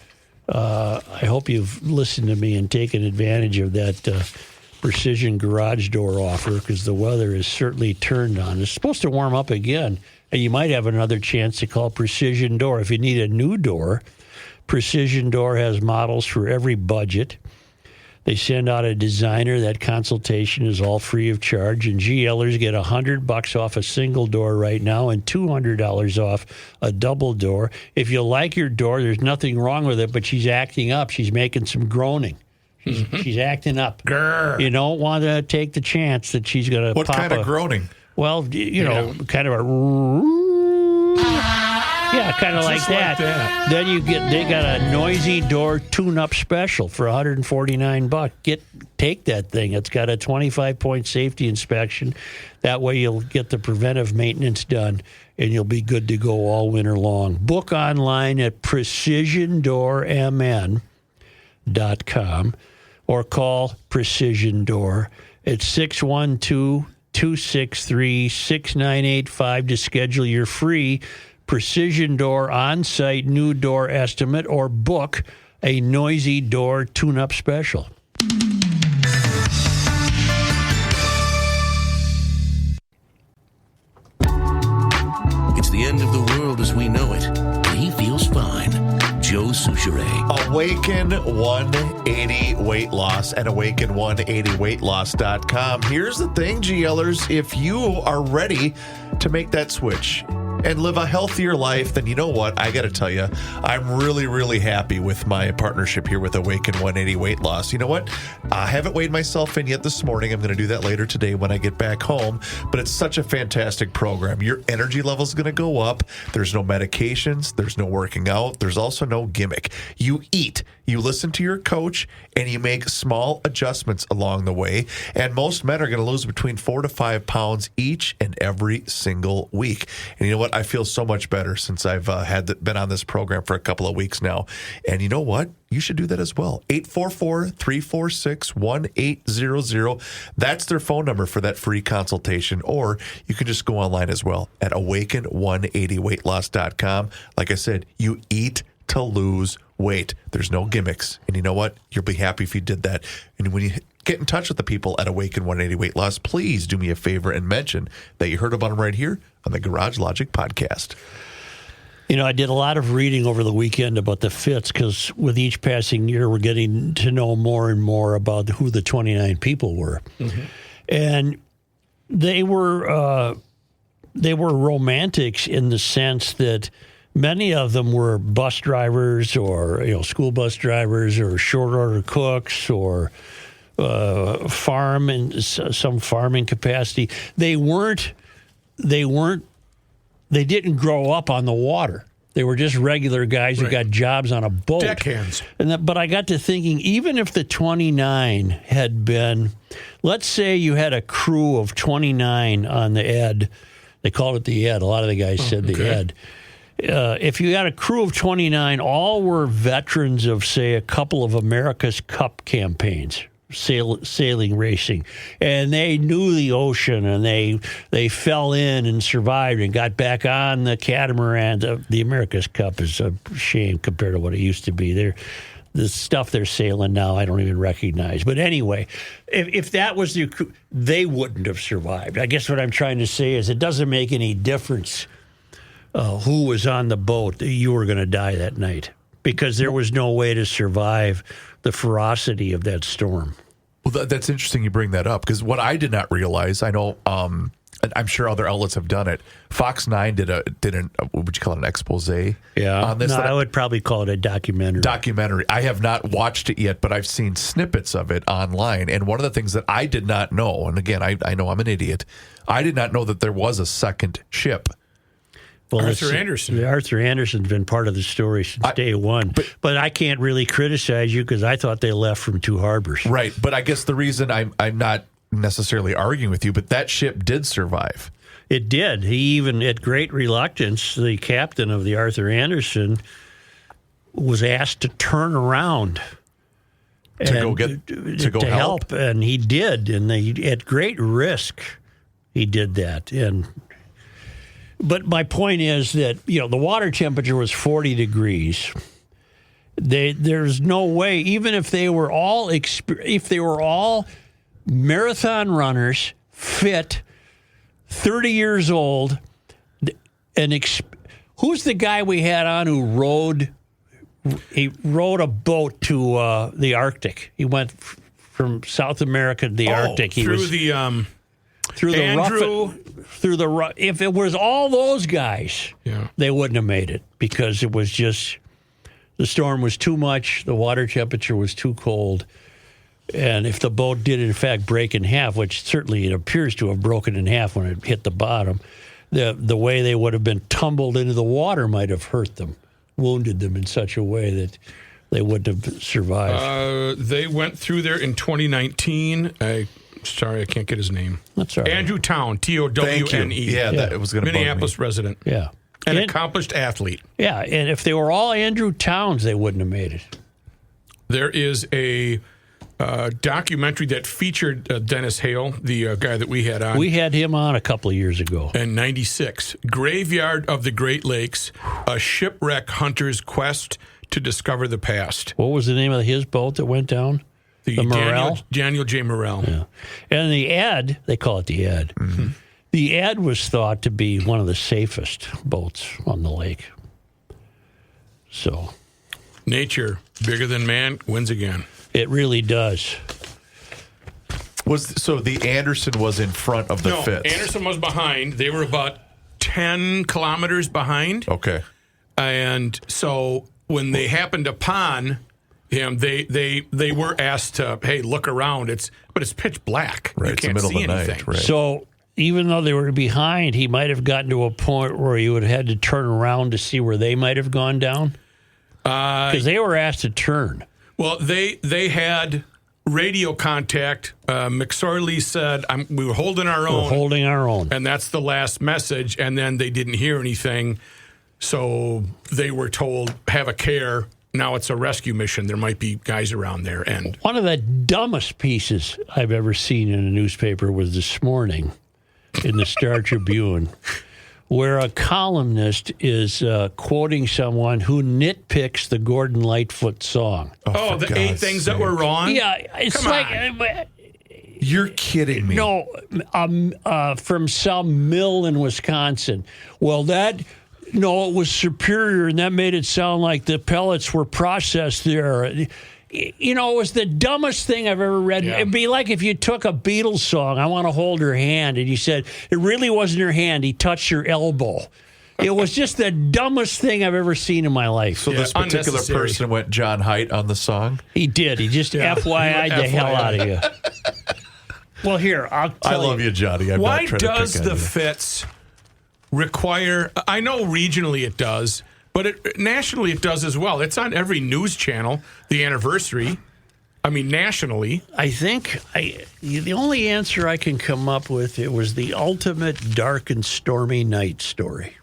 I hope you've listened to me and taken advantage of that precision garage door offer, because the weather is certainly turned on. It's supposed to warm up again, and you might have another chance to call Precision Door. If you need a new door, Precision Door has models for every budget. They send out a designer. That consultation is all free of charge. And GLers get $100 off a single door right now and $200 off a double door. If you like your door, there's nothing wrong with it, but she's acting up. She's making some groaning. She's acting up. Grr. You don't want to take the chance that she's going to What pop kind of groaning? Well, kind of a... Yeah, kind of like that. Then they got a noisy door tune-up special for $149. Take that thing. It's got a 25-point safety inspection. That way you'll get the preventive maintenance done, and you'll be good to go all winter long. Book online at precisiondoormn.com or call Precision Door at 612 888-263-6985 to schedule your free Precision Door on-site new door estimate or book a noisy door tune-up special. It's the end of the world as we know it, but he feels fine. Joe Souchere. Awaken 180 Weight Loss at awaken180weightloss.com. Here's the thing, GLers, if you are ready to make that switch and live a healthier life, then you know what? I got to tell you, I'm really, really happy with my partnership here with Awaken 180 Weight Loss. You know what? I haven't weighed myself in yet this morning. I'm going to do that later today when I get back home. But it's such a fantastic program. Your energy level is going to go up. There's no medications. There's no working out. There's also no gimmick. You eat. You listen to your coach, and you make small adjustments along the way. And most men are going to lose between 4 to 5 pounds each and every single week. And you know what? I feel so much better since I've been on this program for a couple of weeks now. And you know what? You should do that as well. 844-346-1800. That's their phone number for that free consultation. Or you can just go online as well at awaken180weightloss.com. Like I said, you eat to lose weight. There's no gimmicks. And you know what? You'll be happy if you did that. And when you get in touch with the people at Awaken 180 Weight Loss, please do me a favor and mention that you heard about them right here on the Garage Logic podcast. You know, I did a lot of reading over the weekend about the Fits because with each passing year, we're getting to know more and more about who the 29 people were. Mm-hmm. And they were romantics in the sense that many of them were bus drivers or, school bus drivers or short order cooks or farm and some farming capacity. They didn't grow up on the water. They were just regular guys who got jobs on a boat. Deckhands. But I got to thinking, even if the 29 had been, let's say you had a crew of 29 on the Ed. They called it the Ed. A lot of the guys said the Ed. If you had a crew of 29, all were veterans of, say, a couple of America's Cup campaigns. Sailing racing, and they knew the ocean, and they fell in and survived and got back on the catamaran. The America's Cup is a shame compared to what it used to be. The stuff they're sailing now, I don't even recognize. But anyway, if that was the crew, they wouldn't have survived. I guess what I'm trying to say is it doesn't make any difference who was on the boat. You were going to die that night because there was no way to survive the ferocity of that storm. Well, that's interesting you bring that up because what I did not realize, I know, and I'm sure other outlets have done it. Fox 9 did an what would you call it, an expose? Yeah, on this. No, I would probably call it a documentary. I have not watched it yet, but I've seen snippets of it online. And one of the things that I did not know, and again, I know I'm an idiot, I did not know that there was a second ship. Well, Arthur Anderson. Arthur Anderson's been part of the story since day one. But I can't really criticize you because I thought they left from two harbors. Right. But I guess the reason I'm not necessarily arguing with you, but that ship did survive. It did. He even, at great reluctance, the captain of the Arthur Anderson was asked to turn around to go help. And he did. And at great risk, he did that. But my point is that, the water temperature was 40 degrees. There's no way, even if they were all marathon runners, fit, 30 years old, who's the guy we had on who rowed a boat to the Arctic? He went from South America to the Arctic. If it was all those guys, they wouldn't have made it because it was just the storm was too much, the water temperature was too cold, and if the boat did in fact break in half, which certainly it appears to have broken in half when it hit the bottom, the way they would have been tumbled into the water might have hurt them, wounded them in such a way that they wouldn't have survived. They went through there in 2019. Sorry, I can't get his name. That's all right. Andrew Town, Towne. Yeah, that was going to Minneapolis resident. Yeah. An accomplished athlete. Yeah, and if they were all Andrew Towns, they wouldn't have made it. There is a documentary that featured Dennis Hale, the guy that we had on. We had him on a couple of years ago. In 96. Graveyard of the Great Lakes, a shipwreck hunter's quest to discover the past. What was the name of his boat that went down? The Morel? Daniel J. Morel. Yeah. And the Ed, they call it the Ed. Mm-hmm. The Ed was thought to be one of the safest boats on the lake. So. Nature, bigger than man, wins again. It really does. So the Anderson was in front of the Fitz? No, Anderson was behind. They were about 10 kilometers behind. Okay. And so when they happened upon him, they were asked to, hey, look around. But it's pitch black. Right, you can't it's the see middle of the anything. night. Right. So even though they were behind, he might have gotten to a point where he would have had to turn around to see where they might have gone down? Because they were asked to turn. Well, they had radio contact. McSorley said, we were holding our own. We're holding our own. And that's the last message. And then they didn't hear anything. So they were told, have a care. Now it's a rescue mission. There might be guys around there. And one of the dumbest pieces I've ever seen in a newspaper was this morning in the Star Tribune, where a columnist is quoting someone who nitpicks the Gordon Lightfoot song. Oh, the 8 things that were wrong? Yeah, it's Come like... You're kidding me. No, from some mill in Wisconsin. Well, it was Superior, and that made it sound like the pellets were processed there. You know, it was the dumbest thing I've ever read. Yeah. It'd be like if you took a Beatles song, I Want to Hold Her Hand, and you said, it really wasn't her hand, he touched her elbow. It was just the dumbest thing I've ever seen in my life. So this particular person went John Haidt on the song? He did. He just FYI'd the hell out of you. Well, here, I'll tell you. I love you, Johnny. I'm Why not trying does to pick the on you. Fitz require, I know regionally it does, but nationally it does as well. It's on every news channel, the anniversary. I mean, nationally. I think the only answer I can come up with, it was the ultimate dark and stormy night story.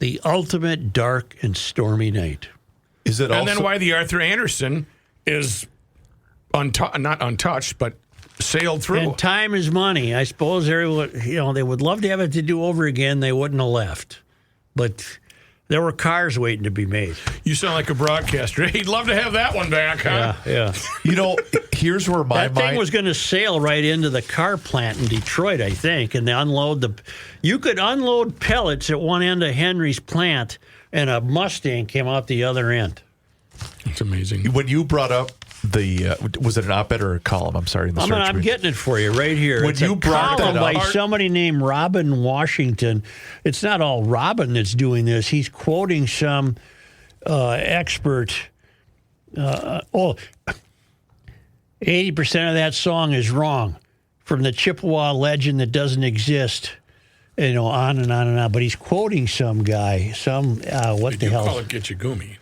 The ultimate dark and stormy night. Is it and then why the Arthur Anderson is not untouched, but sailed through. And time is money. I suppose everyone, they would love to have it to do over again. They wouldn't have left. But there were cars waiting to be made. You sound like a broadcaster. He'd love to have that one back, huh? Yeah. Here's where that thing was going to sail right into the car plant in Detroit, I think, and they you could unload pellets at one end of Henry's plant, and a Mustang came out the other end. It's amazing. When you brought up was it an op-ed or a column? I'm sorry. I'm getting it for you right here. When you brought that up, by somebody named Robin Washington. It's not all Robin that's doing this. He's quoting some expert. 80% of that song is wrong, from the Chippewa legend that doesn't exist. On and on and on. But he's quoting some guy. What the hell? Call it Gitchagumi.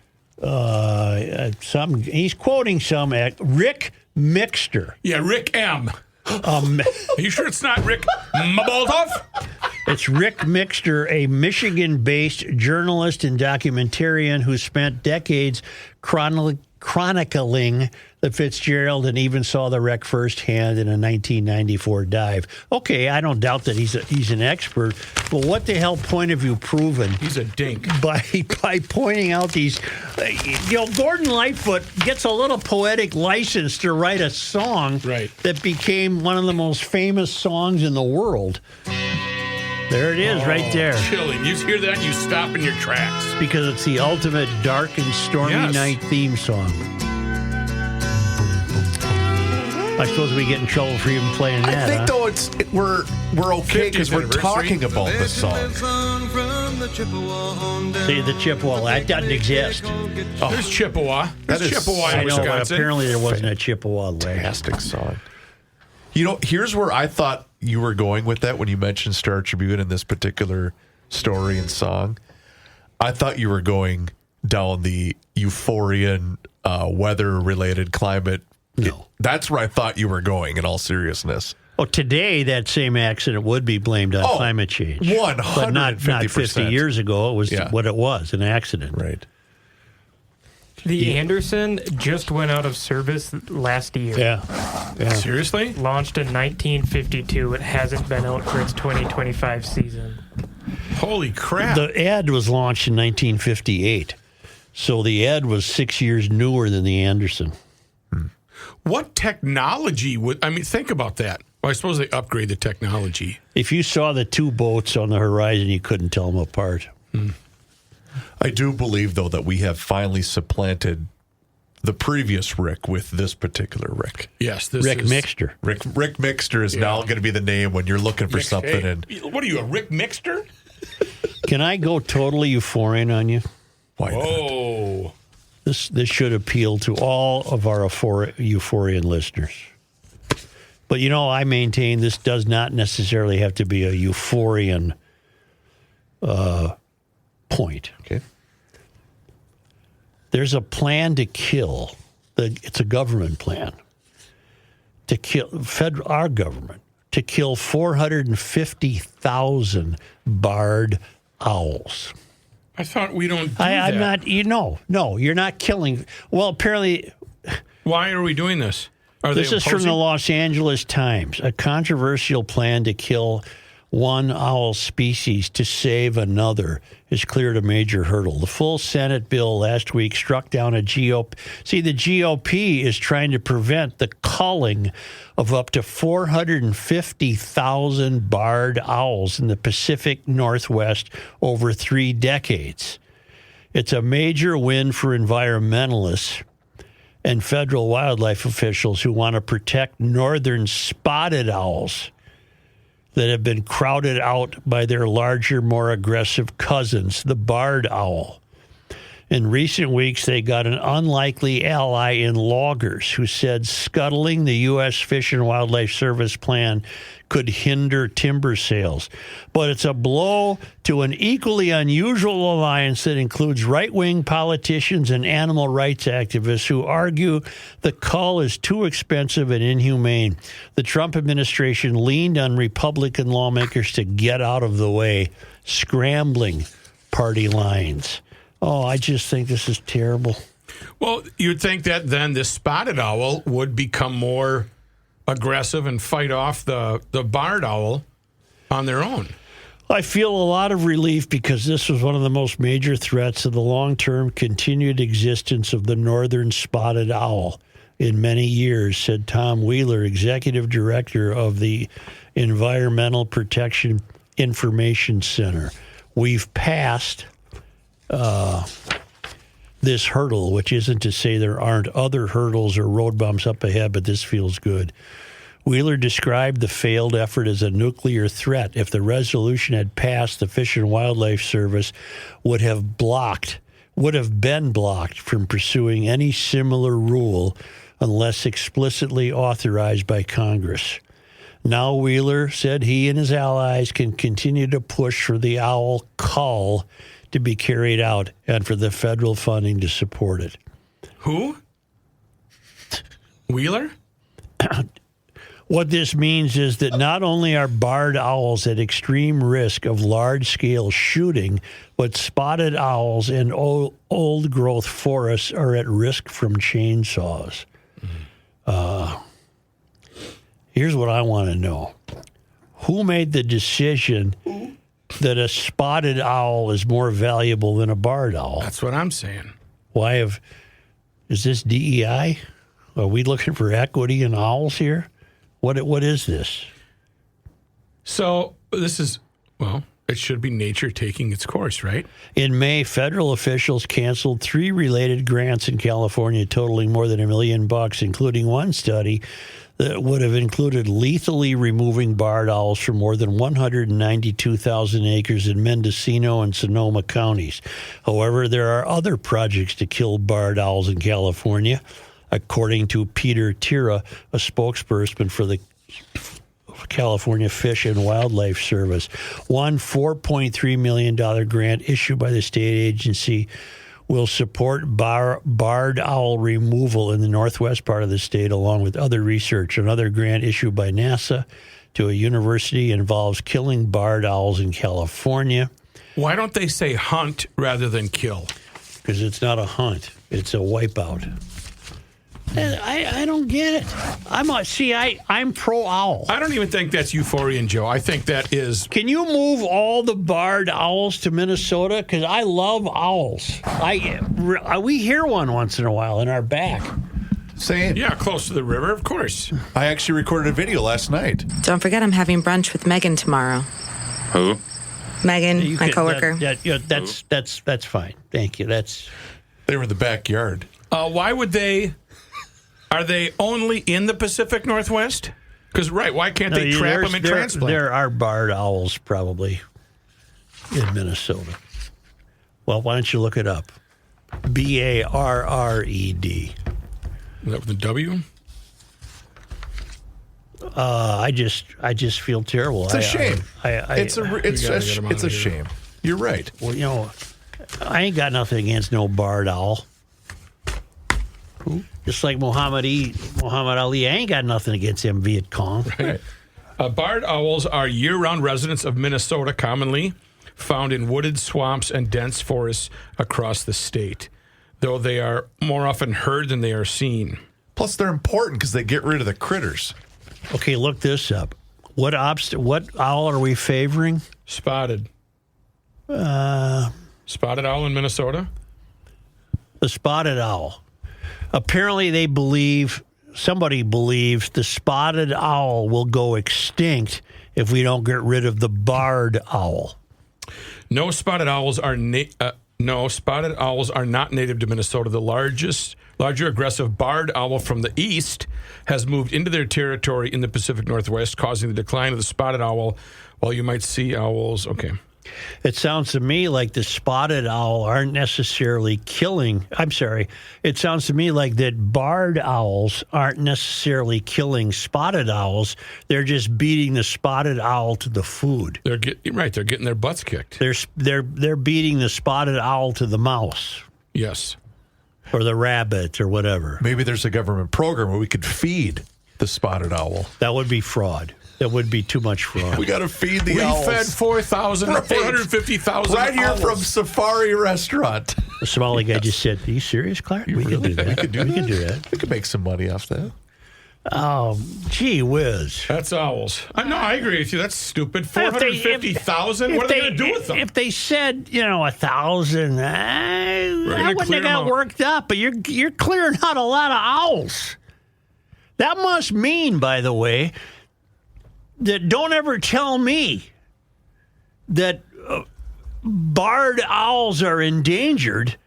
He's quoting some Rick Mixter. Yeah, Rick M. Are you sure it's not Rick Maboltov? It's Rick Mixter, a Michigan-based journalist and documentarian who spent decades chronicling the Fitzgerald and even saw the wreck firsthand in a 1994 dive. Okay, I don't doubt that he's an expert, but what the hell point have you proven? He's a dink. By pointing out these, Gordon Lightfoot gets a little poetic license to write a song that became one of the most famous songs in the world. There it is, right there. Chilling. You hear that, you stop in your tracks. Because it's the ultimate dark and stormy night theme song. I suppose we get in trouble for even playing that. I think we're okay because we're talking about the song. See, the Chippewa, that doesn't exist. There's Chippewa. There's Chippewa in Wisconsin. But apparently there wasn't a Chippewa lake. Fantastic song. Here's where I thought you were going with that when you mentioned Star Tribune in this particular story and song. I thought you were going down the Euphorian weather-related climate. No. That's where I thought you were going, in all seriousness. Well, today, that same accident would be blamed on climate change. 150%. But not 50 years ago. It was what it was, an accident. Right. The Anderson just went out of service last year. Yeah. Seriously? Launched in 1952. It hasn't been out for its 2025 season. Holy crap. The Ed was launched in 1958. So the Ed was 6 years newer than the Anderson. What technology would... I mean, think about that. Well, I suppose they upgrade the technology. If you saw the two boats on the horizon, you couldn't tell them apart. I do believe, though, that we have finally supplanted the previous Rick with this particular Rick. Yes, Rick Mixter. Rick Mixter is now going to be the name when you're looking for something. Hey, and what are you, a Rick Mixter? Can I go totally euphorian on you? Why not? Oh. This should appeal to all of our euphorian listeners. But, I maintain this does not necessarily have to be a euphorian point. Okay. There's a plan to kill. It's a government plan to kill our government to kill 450,000 barred owls. I thought we don't do that. I'm not. No, you're not killing. Well, apparently. Why are we doing this? This is from the Los Angeles Times. A controversial plan to kill one owl species to save another has cleared a major hurdle. The full Senate bill last week struck down a GOP. See, the GOP is trying to prevent the culling of up to 450,000 barred owls in the Pacific Northwest over 3 decades. It's a major win for environmentalists and federal wildlife officials who want to protect northern spotted owls that have been crowded out by their larger, more aggressive cousins, the barred owl. In recent weeks, they got an unlikely ally in loggers who said scuttling the U.S. Fish and Wildlife Service plan could hinder timber sales. But it's a blow to an equally unusual alliance that includes right-wing politicians and animal rights activists who argue the cull is too expensive and inhumane. The Trump administration leaned on Republican lawmakers to get out of the way, scrambling party lines. Oh, I just think this is terrible. Well, you'd think that then the spotted owl would become more aggressive and fight off the barred owl on their own. I feel a lot of relief because this was one of the most major threats of the long-term continued existence of the northern spotted owl in many years, said Tom Wheeler, executive director of the Environmental Protection Information Center. We've passed this hurdle, which isn't to say there aren't other hurdles or road bumps up ahead, but this feels good. Wheeler described the failed effort as a nuclear threat. If the resolution had passed, the Fish and Wildlife Service would have been blocked from pursuing any similar rule unless explicitly authorized by Congress. Now, Wheeler said he and his allies can continue to push for the owl cull to be carried out and for the federal funding to support it. Who? Wheeler? What this means is that not only are barred owls at extreme risk of large-scale shooting, but spotted owls in old-growth forests are at risk from chainsaws. Here's what I want to know. Who made the decision that a spotted owl is more valuable than a barred owl? That's what I'm saying. Is this DEI? Are we looking for equity in owls here? What is this? So this is, it should be nature taking its course, right? In May, federal officials canceled 3 related grants in California totaling more than $1 million, including one study that would have included lethally removing barred owls from more than 192,000 acres in Mendocino and Sonoma counties. However, there are other projects to kill barred owls in California, according to Peter Tira, a spokesperson for the California Fish and Wildlife Service. One $4.3 million grant issued by the state agency will support barred owl removal in the northwest part of the state, along with other research. Another grant issued by NASA to a university involves killing barred owls in California. Why don't they say hunt rather than kill? because it's not a hunt. It's a wipeout. And I don't get it. I'm pro owl. I don't even think that's Euphorian, Joe. I think that is. Can you move all the barred owls to Minnesota? Because I love owls. We hear one once in a while in our back. Same. Yeah, close to the river, of course. I actually recorded a video last night. Don't forget I'm having brunch with Megan tomorrow. Who? Megan, my coworker. That's fine. Thank you. They were in the backyard. Why would they? Are they only in the Pacific Northwest? Because, why can't they trap them and transplant? There are barred owls probably in Minnesota. Well, why don't you look it up? Barred. Is that with a W? I just feel terrible. It's a shame. It's a shame. You're right. Well, I ain't got nothing against no barred owl. Just like Muhammad Ali, I ain't got nothing against him, Viet Cong. Right. Barred owls are year-round residents of Minnesota, commonly found in wooded swamps and dense forests across the state, though they are more often heard than they are seen. Plus, they're important because they get rid of the critters. Okay, look this up. What owl are we favoring? Spotted. Spotted owl in Minnesota? The spotted owl. Apparently, somebody believes the spotted owl will go extinct if we don't get rid of the barred owl. No spotted owls are not native to Minnesota. The larger aggressive barred owl from the east has moved into their territory in the Pacific Northwest, causing the decline of the spotted owl. While you might see owls, okay. It sounds to me like the spotted owl aren't necessarily killing. I'm sorry. It sounds to me like that barred owls aren't necessarily killing spotted owls. They're just beating the spotted owl to the food. They're getting their butts kicked. They're beating the spotted owl to the mouse. Yes. Or the rabbit or whatever. Maybe there's a government program where we could feed the spotted owl. That would be fraud. That would be too much fraud. We got to feed the owls. We fed 450,000 right here owls. from Safari Restaurant. The Somali guy just said, "Are you serious, Clark? We can do that. We can do that. We could make some money off that." Oh, gee whiz. That's owls. No, I agree with you. That's stupid. 450,000? What are they going to do with them? If they said, 1,000, I wouldn't have got worked up. But you're clearing out a lot of owls. That must mean, by the way, that don't ever tell me that barred owls are endangered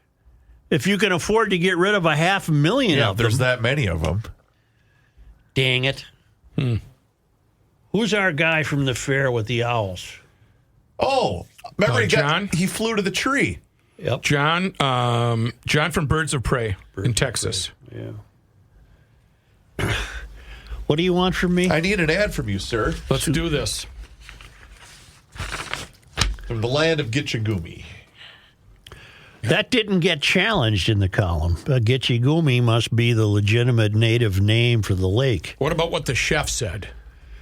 if you can afford to get rid of 500,000 of them. There's that many of them. Dang it. Who's our guy from the fair with the owls? Oh, remember John? He flew to the tree. Yep. John from Birds of Prey in Texas. Yeah. What do you want from me? I need an ad from you, sir. Let's do this. From the land of Gitchagumi. That didn't get challenged in the column. Gitchagumi must be the legitimate native name for the lake. What about what the chef said?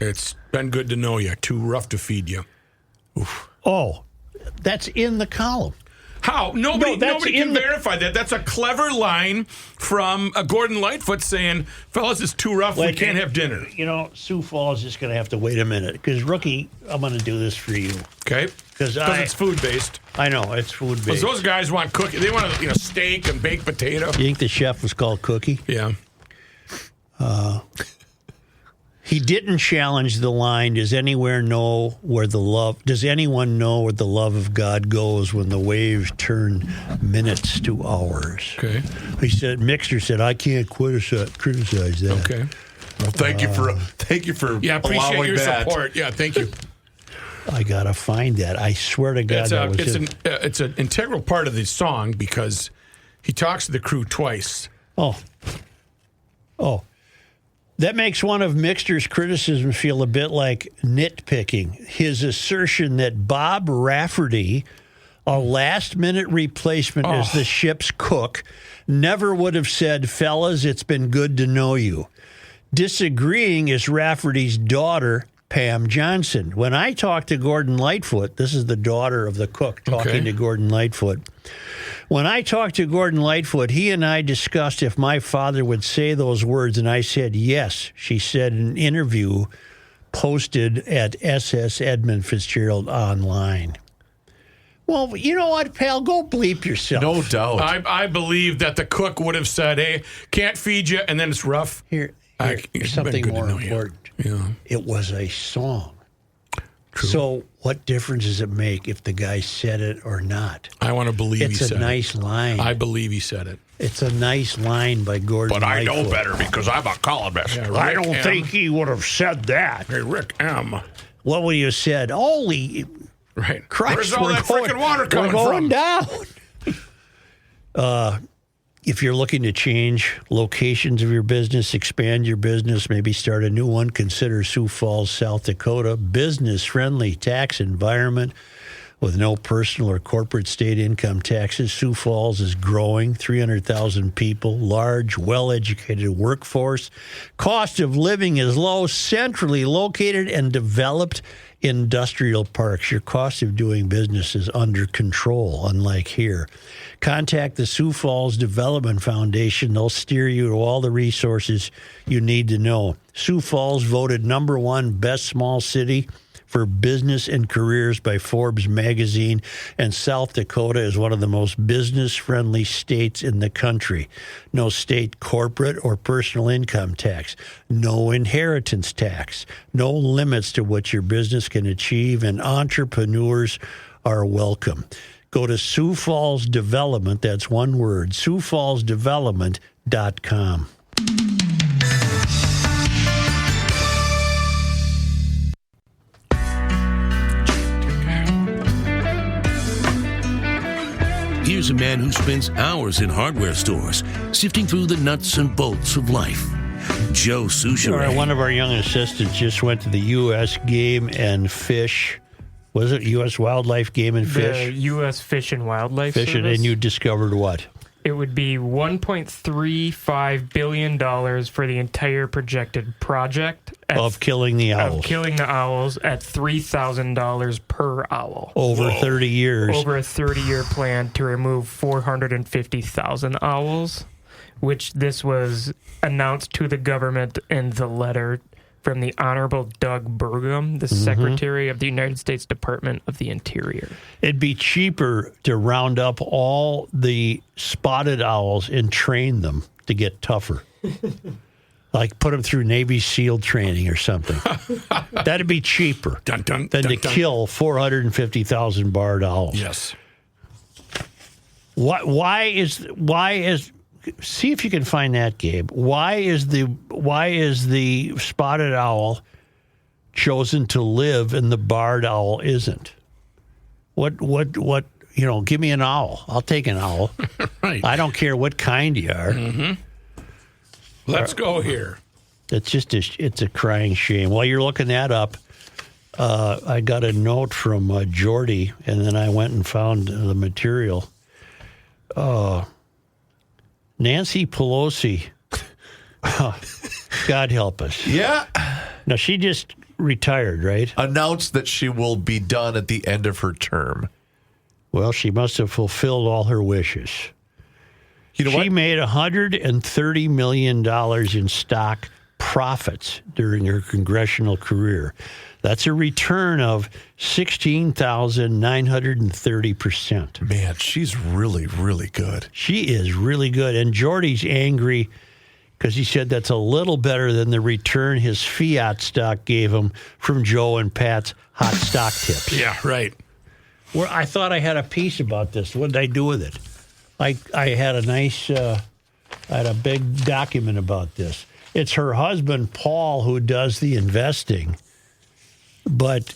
It's been good to know you. Too rough to feed you. Oof. Oh, that's in the column. How? Nobody can verify that. That's a clever line from Gordon Lightfoot saying, fellas, it's too rough. We can't have dinner. Sioux Falls is going to have to wait a minute. Because, Rookie, I'm going to do this for you. Okay. Because it's food-based. I know, it's food-based. Because those guys want cookie. They want steak and baked potato. You think the chef was called Cookie? Yeah. He didn't challenge the line, does anyone know where the love of God goes when the waves turn minutes to hours? Okay. Mixer said, I can't criticize that. Okay. Well, thank you for appreciate your support. Yeah, thank you. I gotta find that. I swear to God, it's an integral part of the song because he talks to the crew twice. Oh. That makes one of Mixter's criticisms feel a bit like nitpicking. His assertion that Bob Rafferty, a last-minute replacement as the ship's cook, never would have said, fellas, it's been good to know you. Disagreeing is Rafferty's daughter, Pam Johnson. When I talked to Gordon Lightfoot, this is the daughter of the cook talking to Gordon Lightfoot. When I talked to Gordon Lightfoot, he and I discussed if my father would say those words, and I said yes. She said in an interview posted at SS Edmund Fitgerald online. Well, you know what, pal? Go bleep yourself. No doubt. I believe that the cook would have said, hey, can't feed you, and then it's rough. Here's something more important. Yeah. It was a song. True. So what difference does it make if the guy said it or not? I want to believe he said it. It's a nice line. I believe he said it. It's a nice line by Gordon But I Lightfoot. know better because I'm a columnist. Yeah, I don't think he would have said that. Hey, Rick M. What would you have said? Holy Christ, Where's all that freaking water coming we're going from? down. If you're looking to change locations of your business, expand your business, maybe start a new one, consider Sioux Falls, South Dakota. Business-friendly tax environment with no personal or corporate state income taxes. Sioux Falls is growing, 300,000 people, large, well-educated workforce. Cost of living is low, centrally located and developed industrial parks. Your cost of doing business is under control, unlike here. Contact the Sioux Falls Development Foundation. They'll steer you to all the resources you need to know. Sioux Falls voted #1 best small city for business and careers by Forbes magazine, and South Dakota is one of the most business-friendly states in the country. No state corporate or personal income tax, no inheritance tax, no limits to what your business can achieve, and entrepreneurs are welcome. Go to Sioux Falls Development, that's one word, SiouxFallsDevelopment.com. Here's a man who spends hours in hardware stores, sifting through the nuts and bolts of life. Joe Souchere. One of our young assistants just went to the U.S. Game and Fish. Was it U.S. Wildlife Game and Fish? The U.S. Fish and Wildlife Fishing, Service. and you discovered what? It would be $1.35 billion for the entire projected project. Of killing the owls. Of killing the owls at $3,000 per owl. Over 30 years. Over a 30-year plan to remove 450,000 owls, which this was announced to the government in the letter from the Honorable Doug Burgum, the Secretary of the United States Department of the Interior. It'd be cheaper to round up all the spotted owls and train them to get tougher. Like put them through Navy SEAL training or something. That'd be cheaper than to kill 450,000 barred owls. Yes. Why is see if you can find that, Gabe. Why is the spotted owl chosen to live and the barred owl isn't? What give me an owl. I'll take an owl. Right. I don't care what kind you are. Mm-hmm. Let's go here. It's just it's a crying shame. While you're looking that up, I got a note from Jordy, and then I went and found the material. Nancy Pelosi, God help us. Yeah. Now, she just retired, right? Announced that she will be done at the end of her term. Well, she must have fulfilled all her wishes. You know she what? made $130 million in stock profits during her congressional career. That's a return of 16,930%. Man, she's really, really good. She is really good. And Jordy's angry because he said that's a little better than the return his Fiat stock gave him from Joe and Pat's hot stock tips. Yeah, right. Well, I thought I had a piece about this. What did I do with it? I had a nice, I had a big document about this. It's her husband, Paul, who does the investing. But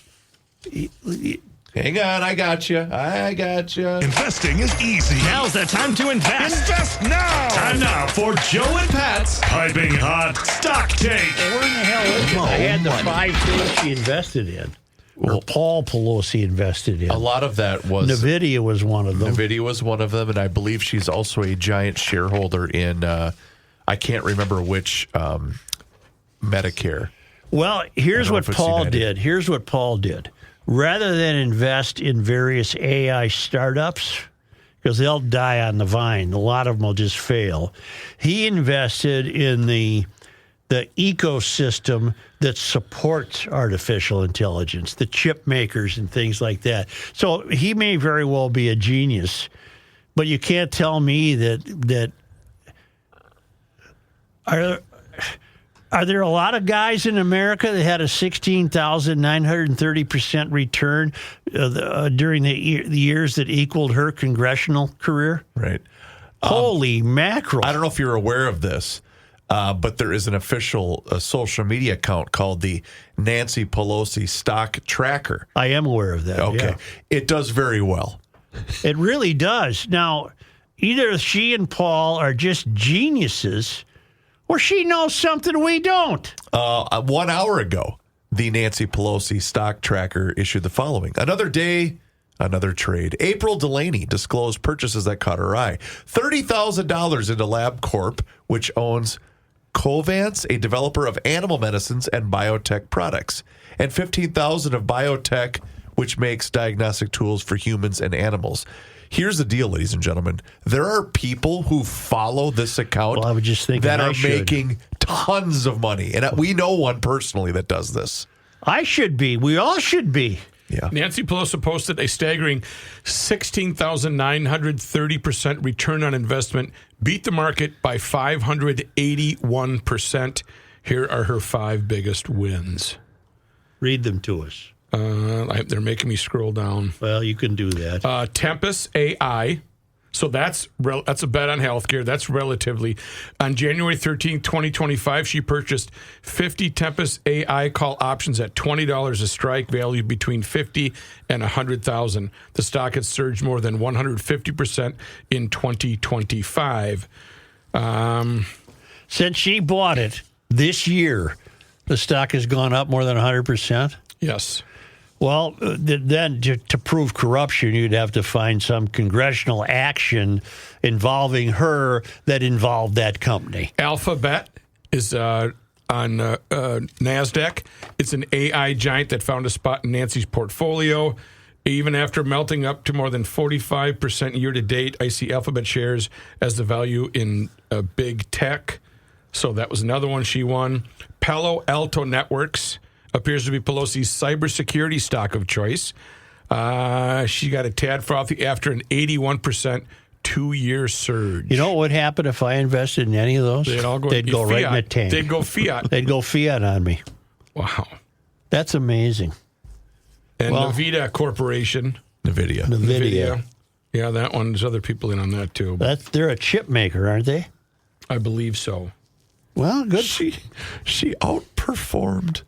hang on, I got you. Investing is easy. Now's the time to invest. Invest now. Time now for Joe and Pat's Piping Hot Stock Take. where in the hell is it? I had the 5 things she invested in. Or Paul Pelosi invested in. A lot of that was... NVIDIA was one of them. NVIDIA was one of them, and I believe she's also a giant shareholder in, I can't remember which, Medicare. Well, here's what Paul did. Here's what Paul did. Rather than invest in various AI startups, because they'll die on the vine. A lot of them will just fail. He invested in the ecosystem that supports artificial intelligence, the chip makers and things like that. So he may very well be a genius, but you can't tell me that are there a lot of guys in America that had a 16,930% return during the years that equaled her congressional career? Right. Holy mackerel. I don't know if you're aware of this, but there is an official social media account called the Nancy Pelosi Stock Tracker. I am aware of that. Okay. Yeah. It does very well. It really does. Now, either she and Paul are just geniuses, or she knows something we don't. 1 hour ago, the Nancy Pelosi Stock Tracker issued the following. Another day, another trade. April Delaney disclosed purchases that caught her eye. $30,000 into LabCorp, which owns Covance, a developer of animal medicines and biotech products, and $15,000 of biotech, which makes diagnostic tools for humans and animals. Here's the deal, ladies and gentlemen. There are people who follow this account I was just thinking that are making tons of money. And we know one personally that does this. I should be. We all should be. Yeah. Nancy Pelosi posted a staggering 16,930% return on investment, beat the market by 581%. Here are her 5 biggest wins. Read them to us. They're making me scroll down. Well, you can do that. Tempus AI. So that's a bet on healthcare. That's relatively. On January 13, 2025, she purchased 50 Tempus AI call options at $20 a strike, valued between $50,000 and $100,000. The stock has surged more than 150% in 2025. Since she bought it this year, the stock has gone up more than 100%? Yes. Well, then to prove corruption, you'd have to find some congressional action involving her that involved that company. Alphabet is on NASDAQ. It's an AI giant that found a spot in Nancy's portfolio. Even after melting up to more than 45% year to date, I see Alphabet shares as the value in big tech. So that was another one she won. Palo Alto Networks appears to be Pelosi's cybersecurity stock of choice. She got a tad frothy after an 81% 2-year surge. You know what would happen if I invested in any of those? They'd all go, They'd go right in the tank. They'd go fiat. They'd go fiat on me. Wow. That's amazing. And Nvidia Corporation. Nvidia. Yeah, that one. There's other people in on that, too. They're a chip maker, aren't they? I believe so. Well, good. She outperformed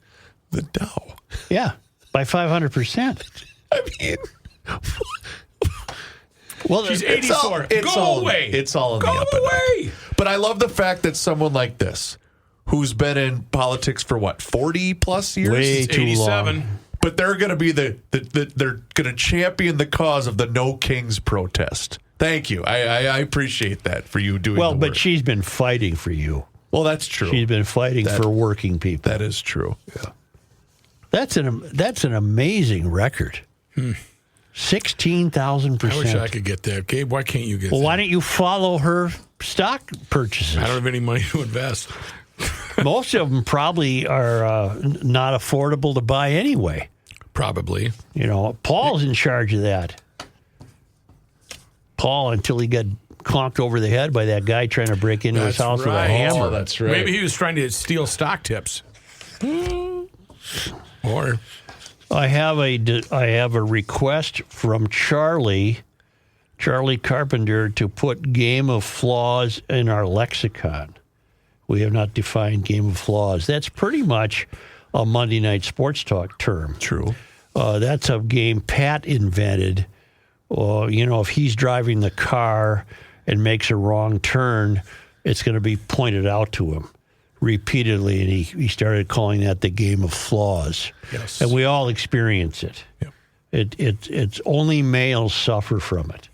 the Dow. Yeah, by 500%. I mean, well, she's 84. Go away. It's all in the up and up. But I love the fact that someone like this, who's been in politics for 40 plus years, way too 87. long. But they're going to be they're going to champion the cause of the No Kings protest. Thank you. I appreciate that for you doing. Well, the but work. she's been fighting for you. Well, that's true. She's been fighting for working people. That is true. Yeah. That's an amazing record. 16,000%. I wish I could get that. Gabe, why can't you get that? Well, why don't you follow her stock purchases? I don't have any money to invest. Most of them probably are not affordable to buy anyway. Probably. You know, Paul's in charge of that. Paul, until he got conked over the head by that guy trying to break into his house with a hammer. Oh, that's right. Maybe he was trying to steal stock tips. Or I have a request from Charlie Carpenter to put Game of Flaws in our lexicon. We have not defined Game of Flaws. That's pretty much a Monday Night Sports Talk term. True. That's a game Pat invented. If he's driving the car and makes a wrong turn, it's going to be pointed out to him repeatedly, and he started calling that the Game of Flaws. Yes. And we all experience it. Yep. It's only males suffer from it.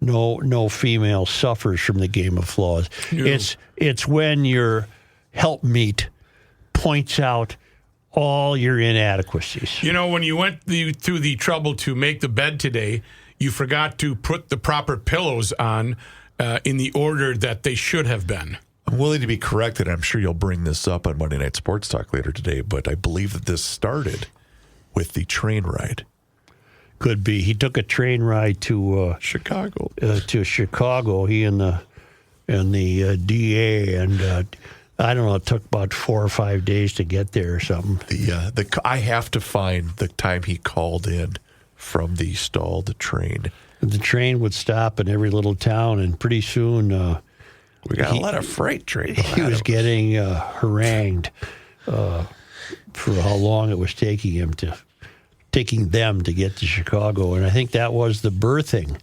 No female suffers from the Game of Flaws. No. It's when your helpmeet points out all your inadequacies. You know, when you went through the trouble to make the bed today, you forgot to put the proper pillows on in the order that they should have been. I'm willing to be corrected. I'm sure you'll bring this up on Monday Night Sports Talk later today, but I believe that this started with the train ride. Could be. He took a train ride to Chicago. He and the DA, and I don't know. It took about 4 or 5 days to get there or something. I have to find the time he called in from the stalled train. The train would stop in every little town, and pretty soon we got a lot of freight trains. He was getting harangued for how long it was taking them to get to Chicago, and I think that was the birthing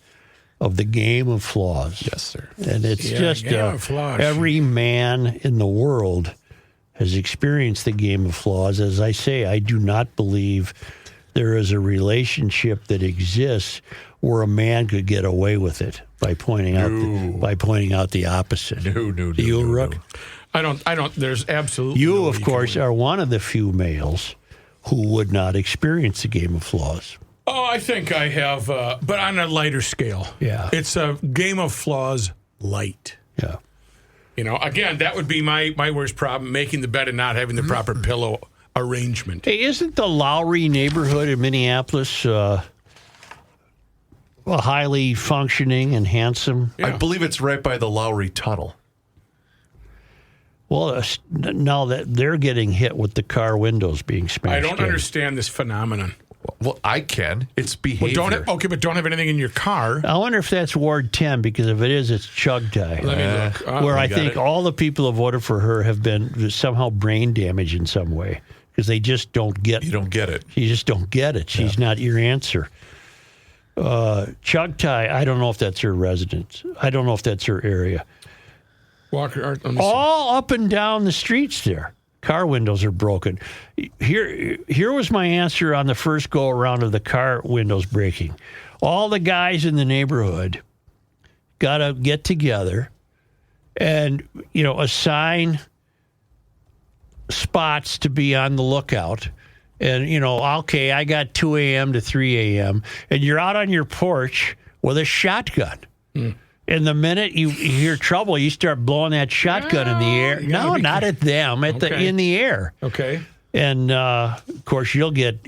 of the game of flaws. Yes, sir. And it's just every man in the world has experienced the game of flaws. As I say, I do not believe there is a relationship that exists where a man could get away with it by pointing out the opposite. No. Do you, Rook? I don't. There's absolutely. You, of course, are one of the few males who would not experience the game of flaws. Oh, I think I have, but on a lighter scale. Yeah. It's a game of flaws light. Yeah. Again, that would be my worst problem, making the bed and not having the proper pillow arrangement. Hey, isn't the Lowry neighborhood in Minneapolis highly functioning and handsome? Yeah. I believe it's right by the Lowry Tunnel. Well, now that they're getting hit with the car windows being smashed. I don't understand this phenomenon. Well, I can. It's behavior. But don't have anything in your car. I wonder if that's Ward 10, because if it is, it's Chugtai. Let me look. Where I think all the people who voted for her have been somehow brain damaged in some way, because they just don't get it. You don't get it. You just don't get it. She's not your answer. Chugtai, I don't know if that's her residence. I don't know if that's her area. Walker, all up and down the streets there. Car windows are broken. Here was my answer on the first go around of the car windows breaking. All the guys in the neighborhood got to get together and, assign spots to be on the lookout. And, okay, I got 2 a.m. to 3 a.m. And you're out on your porch with a shotgun. And the minute you hear trouble, you start blowing that shotgun in the air. No, not at them, in the air. Okay. And of course, you'll get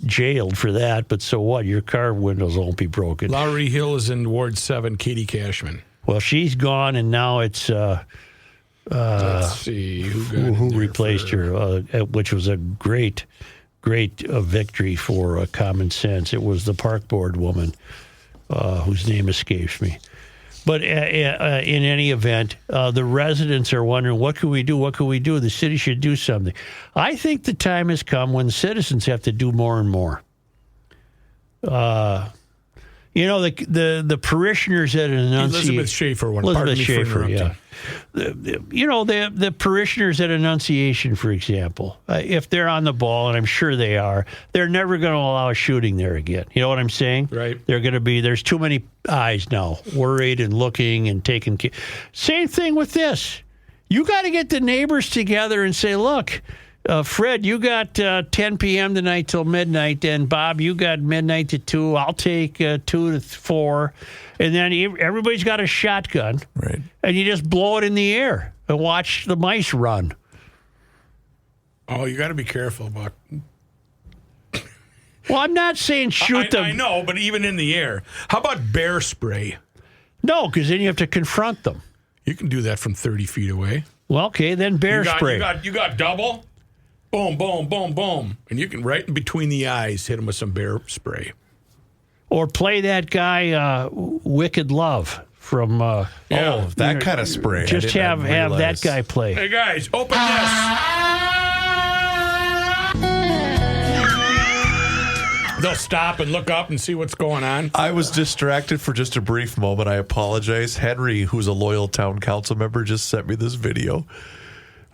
jailed for that. But so what? Your car windows won't be broken. Lowry Hill is in Ward 7. Katie Cashman. Well, she's gone, and now it's let's see who replaced her, which was a great victory for common sense. It was the park board woman whose name escapes me. But in any event, the residents are wondering, what can we do? What can we do? The city should do something. I think the time has come when citizens have to do more and more. The parishioners at an Annunciation. Elizabeth Schaefer. Yeah. The parishioners at Annunciation, for example, if they're on the ball, and I'm sure they are, they're never going to allow a shooting there again. You know what I'm saying? Right. There's too many eyes now, worried and looking and taking care. Same thing with this. You got to get the neighbors together and say, look, Fred, you got 10 p.m. tonight till midnight, and Bob, you got midnight to 2. I'll take 2 to 4. And then everybody's got a shotgun. Right. And you just blow it in the air and watch the mice run. Oh, you got to be careful about. Well, I'm not saying shoot them. I know, but even in the air. How about bear spray? No, because then you have to confront them. You can do that from 30 feet away. Well, okay, then bear spray. You got double. Boom, boom, boom, boom. And you can, right in between the eyes, hit them with some bear spray. Or play that guy, Wicked Love, from... that kind of spray. Just have that guy play. Hey, guys, open this. They'll stop and look up and see what's going on. I was distracted for just a brief moment. I apologize. Henry, who's a loyal town council member, just sent me this video.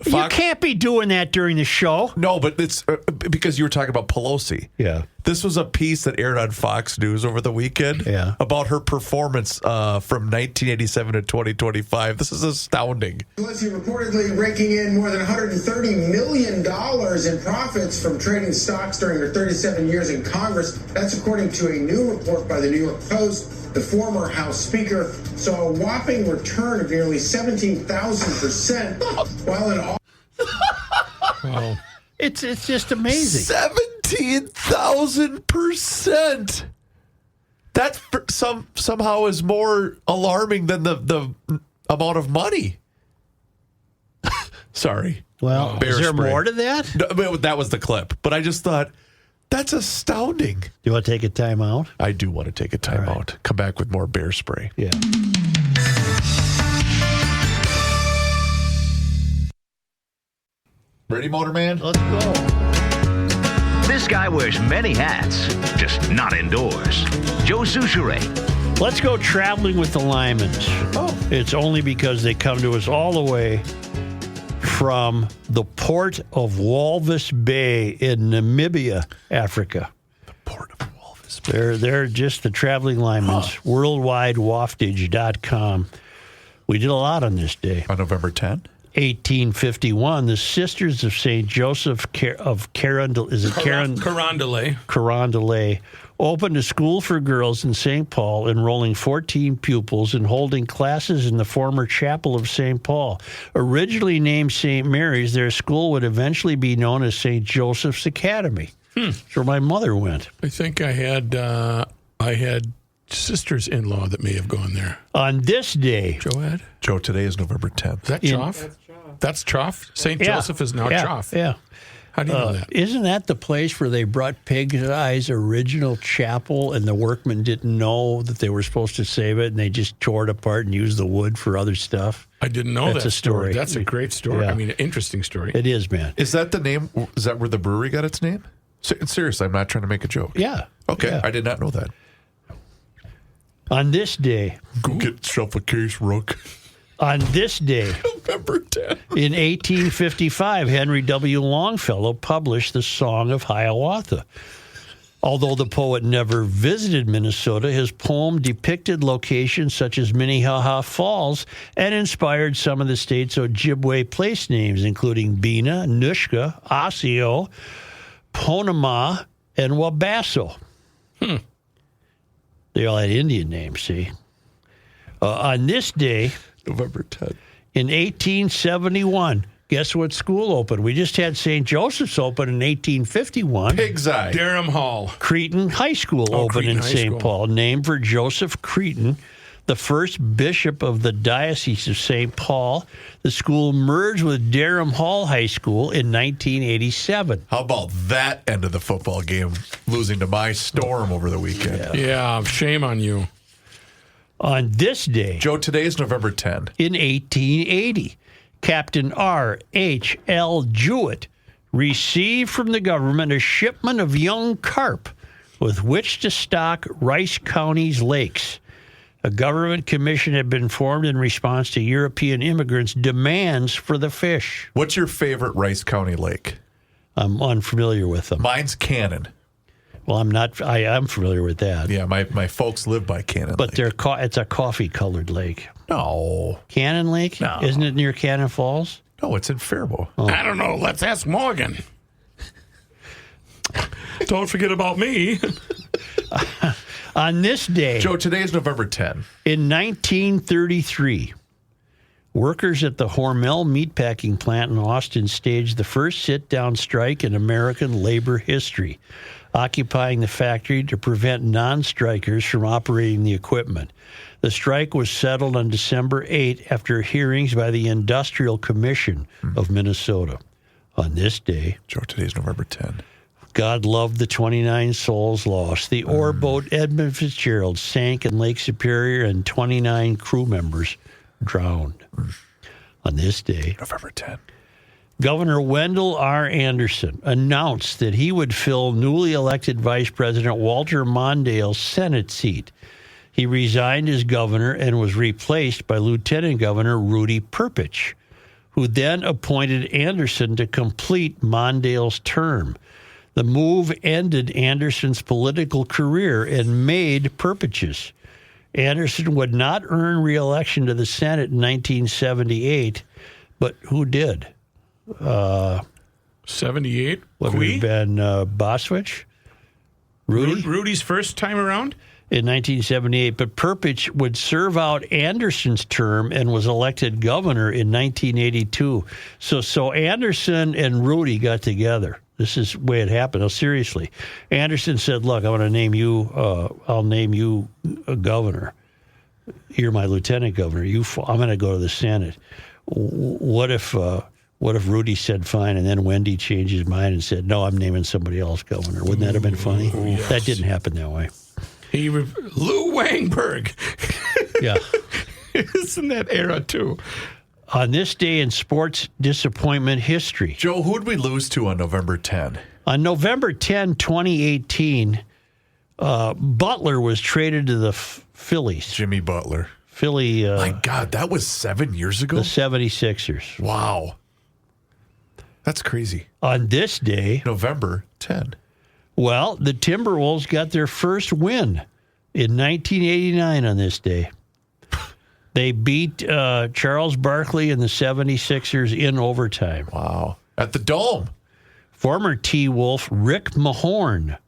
You can't be doing that during the show. No, but it's because you were talking about Pelosi. Yeah. This was a piece that aired on Fox News over the weekend about her performance from 1987 to 2025. This is astounding. Pelosi reportedly raking in more than $130 million in profits from trading stocks during her 37 years in Congress. That's according to a new report by the New York Post. The former House Speaker saw a whopping return of nearly 17,000%, while in all... Wow. It's just amazing. 17,000%. That somehow is more alarming than the amount of money. Sorry. Well, is there more to that? No, that was the clip. But I just thought, that's astounding. Do you want to take a time out? I do want to take a time out. Come back with more bear spray. Yeah. Ready, Motorman? Let's go. This guy wears many hats, just not indoors. Joe Souchere. Let's go traveling with the Lymans. Oh. It's only because they come to us all the way from the port of Walvis Bay in Namibia, Africa. The port of Walvis Bay. They're just the traveling Lymans. Worldwidewaftage.com. We did a lot on this day. On November 10th? 1851, the Sisters of St. Joseph of Carondelet opened a school for girls in St. Paul, enrolling 14 pupils and holding classes in the former chapel of St. Paul. Originally named St. Mary's, their school would eventually be known as St. Joseph's Academy. That's where my mother went. I think I had sisters-in-law that may have gone there. On this day... Joe, today is November 10th. Is that Choff? That's Choff? St. Joseph is now Choff. Yeah. How do you know that? Isn't that the place where they brought Pig's Eye's original chapel and the workmen didn't know that they were supposed to save it and they just tore it apart and used the wood for other stuff? I didn't know That's that a story. That's a great story. Yeah. I mean, an interesting story. It is, man. Is that the name? Is that where the brewery got its name? Seriously, I'm not trying to make a joke. Yeah. Okay, Yeah. I did not know that. On this day... Go get yourself a case, Rook. On this day, November 10th. In 1855, Henry W. Longfellow published the Song of Hiawatha. Although the poet never visited Minnesota, his poem depicted locations such as Minnehaha Falls and inspired some of the state's Ojibwe place names, including Bena, Nushka, Osseo, Ponema, and Wabasso. They all had Indian names, see? On this day... November 10th. In 1871, guess what school opened? We just had St. Joseph's open in 1851. Pig's Eye. Durham Hall. Cretin High School opened Cretin in High St. School. Paul, named for Joseph Cretin, the first bishop of the Diocese of St. Paul. The school merged with Durham Hall High School in 1987. How about that end of the football game, losing to my Storm over the weekend? Yeah, shame on you. On this day, Joe, today is November 10th. In 1880, Captain R.H.L. Jewett received from the government a shipment of young carp with which to stock Rice County's lakes. A government commission had been formed in response to European immigrants' demands for the fish. What's your favorite Rice County lake? I'm unfamiliar with them. Mine's Cannon. Well, I'm not. I am familiar with that. Yeah, my folks live by Cannon But Lake. it's a coffee-colored lake. No. Cannon Lake? No. Isn't it near Cannon Falls? No, it's in Faribault. Oh. I don't know. Let's ask Morgan. Don't forget about me. On this day... Joe, today is November 10th. In 1933, workers at the Hormel meatpacking plant in Austin staged the first sit-down strike in American labor history, occupying the factory to prevent non-strikers from operating the equipment. The strike was settled on December 8 after hearings by the Industrial Commission of Minnesota. On this day, Joe, today is November 10th. God loved the 29 souls lost. The ore boat Edmund Fitgerald sank in Lake Superior and 29 crew members drowned. On this day, November 10th. Governor Wendell R. Anderson announced that he would fill newly elected Vice President Walter Mondale's Senate seat. He resigned as governor and was replaced by Lieutenant Governor Rudy Perpich, who then appointed Anderson to complete Mondale's term. The move ended Anderson's political career and made Perpetous. Anderson would not earn re-election to the Senate in 1978, but who did? 78? Would it have been Boswich? Rudy? Rudy's first time around? In 1978, but Perpich would serve out Anderson's term and was elected governor in 1982. So Anderson and Rudy got together. This is the way it happened. No, seriously. Anderson said, look, I want to name you, I'll name you a governor. You're my lieutenant governor. I'm going to go to the Senate. What if Rudy said fine, and then Wendy changed his mind and said, no, I'm naming somebody else governor? Wouldn't that have been funny? Yes. That didn't happen that way. Lou Wangberg. Yeah. It's in that era, too. On this day in sports disappointment history. Joe, who'd we lose to on November 10? On November 10, 2018, Butler was traded to the Phillies. Jimmy Butler. Philly. My God, that was 7 years ago? The 76ers. Wow. That's crazy. On this day. November 10. Well, the Timberwolves got their first win in 1989 on this day. They beat Charles Barkley and the 76ers in overtime. Wow. At the Dome. Former T-Wolf Rick Mahorn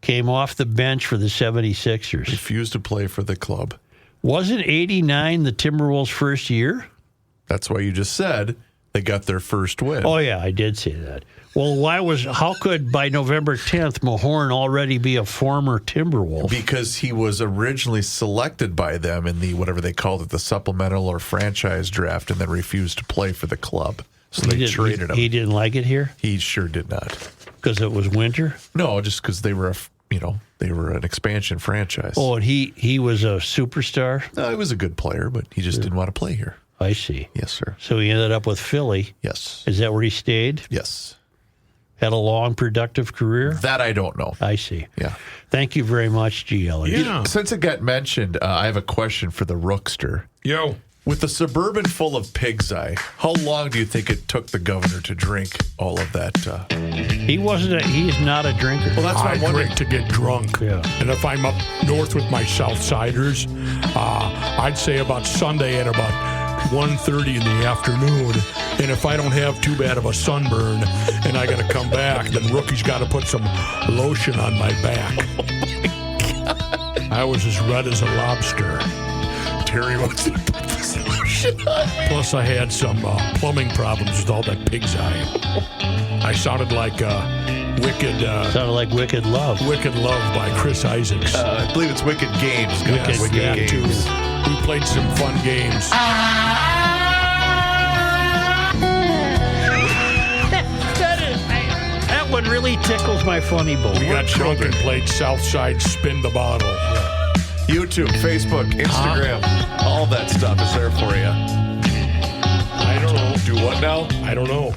came off the bench for the 76ers. Refused to play for the club. Wasn't 89 the Timberwolves' first year? That's why you just said they got their first win. Oh, yeah, I did say that. Well, how could by November 10th Mahorn already be a former Timberwolf? Because he was originally selected by them in the, whatever they called it, the supplemental or franchise draft, and then refused to play for the club. So they traded him. He didn't like it here? He sure did not. Because it was winter? No, just because they were an expansion franchise. Oh, and he was a superstar? No, he was a good player, but he just didn't want to play here. I see. Yes, sir. So he ended up with Philly. Yes. Is that where he stayed? Yes. Had a long, productive career? That I don't know. I see. Yeah. Thank you very much, G. Elliott. Yeah. Since it got mentioned, I have a question for the Rookster. Yo. With the Suburban full of pig's eye, how long do you think it took the governor to drink all of that? He's not a drinker. Well, that's what I I'm wondering. drink to get drunk. Yeah. And if I'm up north with my Southsiders, I'd say about Sunday at about 1:30 in the afternoon. And if I don't have too bad of a sunburn and I got to come back, then Rookie's got to put some lotion on my back. Oh, my God. I was as red as a lobster. Terry wants to put this lotion on me. Plus, I had some plumbing problems with all that pig's eye. I sounded like Wicked. Sounded like Wicked Love. Wicked Love by Chris Isaacs. I believe it's Wicked Games. Guys. Wicked Games. Too. We played some fun games. That one really tickles my funny bone. We got drunk and played Southside Spin the Bottle. YouTube, Facebook, Instagram, all that stuff is there for you. I don't know. Do what now? I don't know.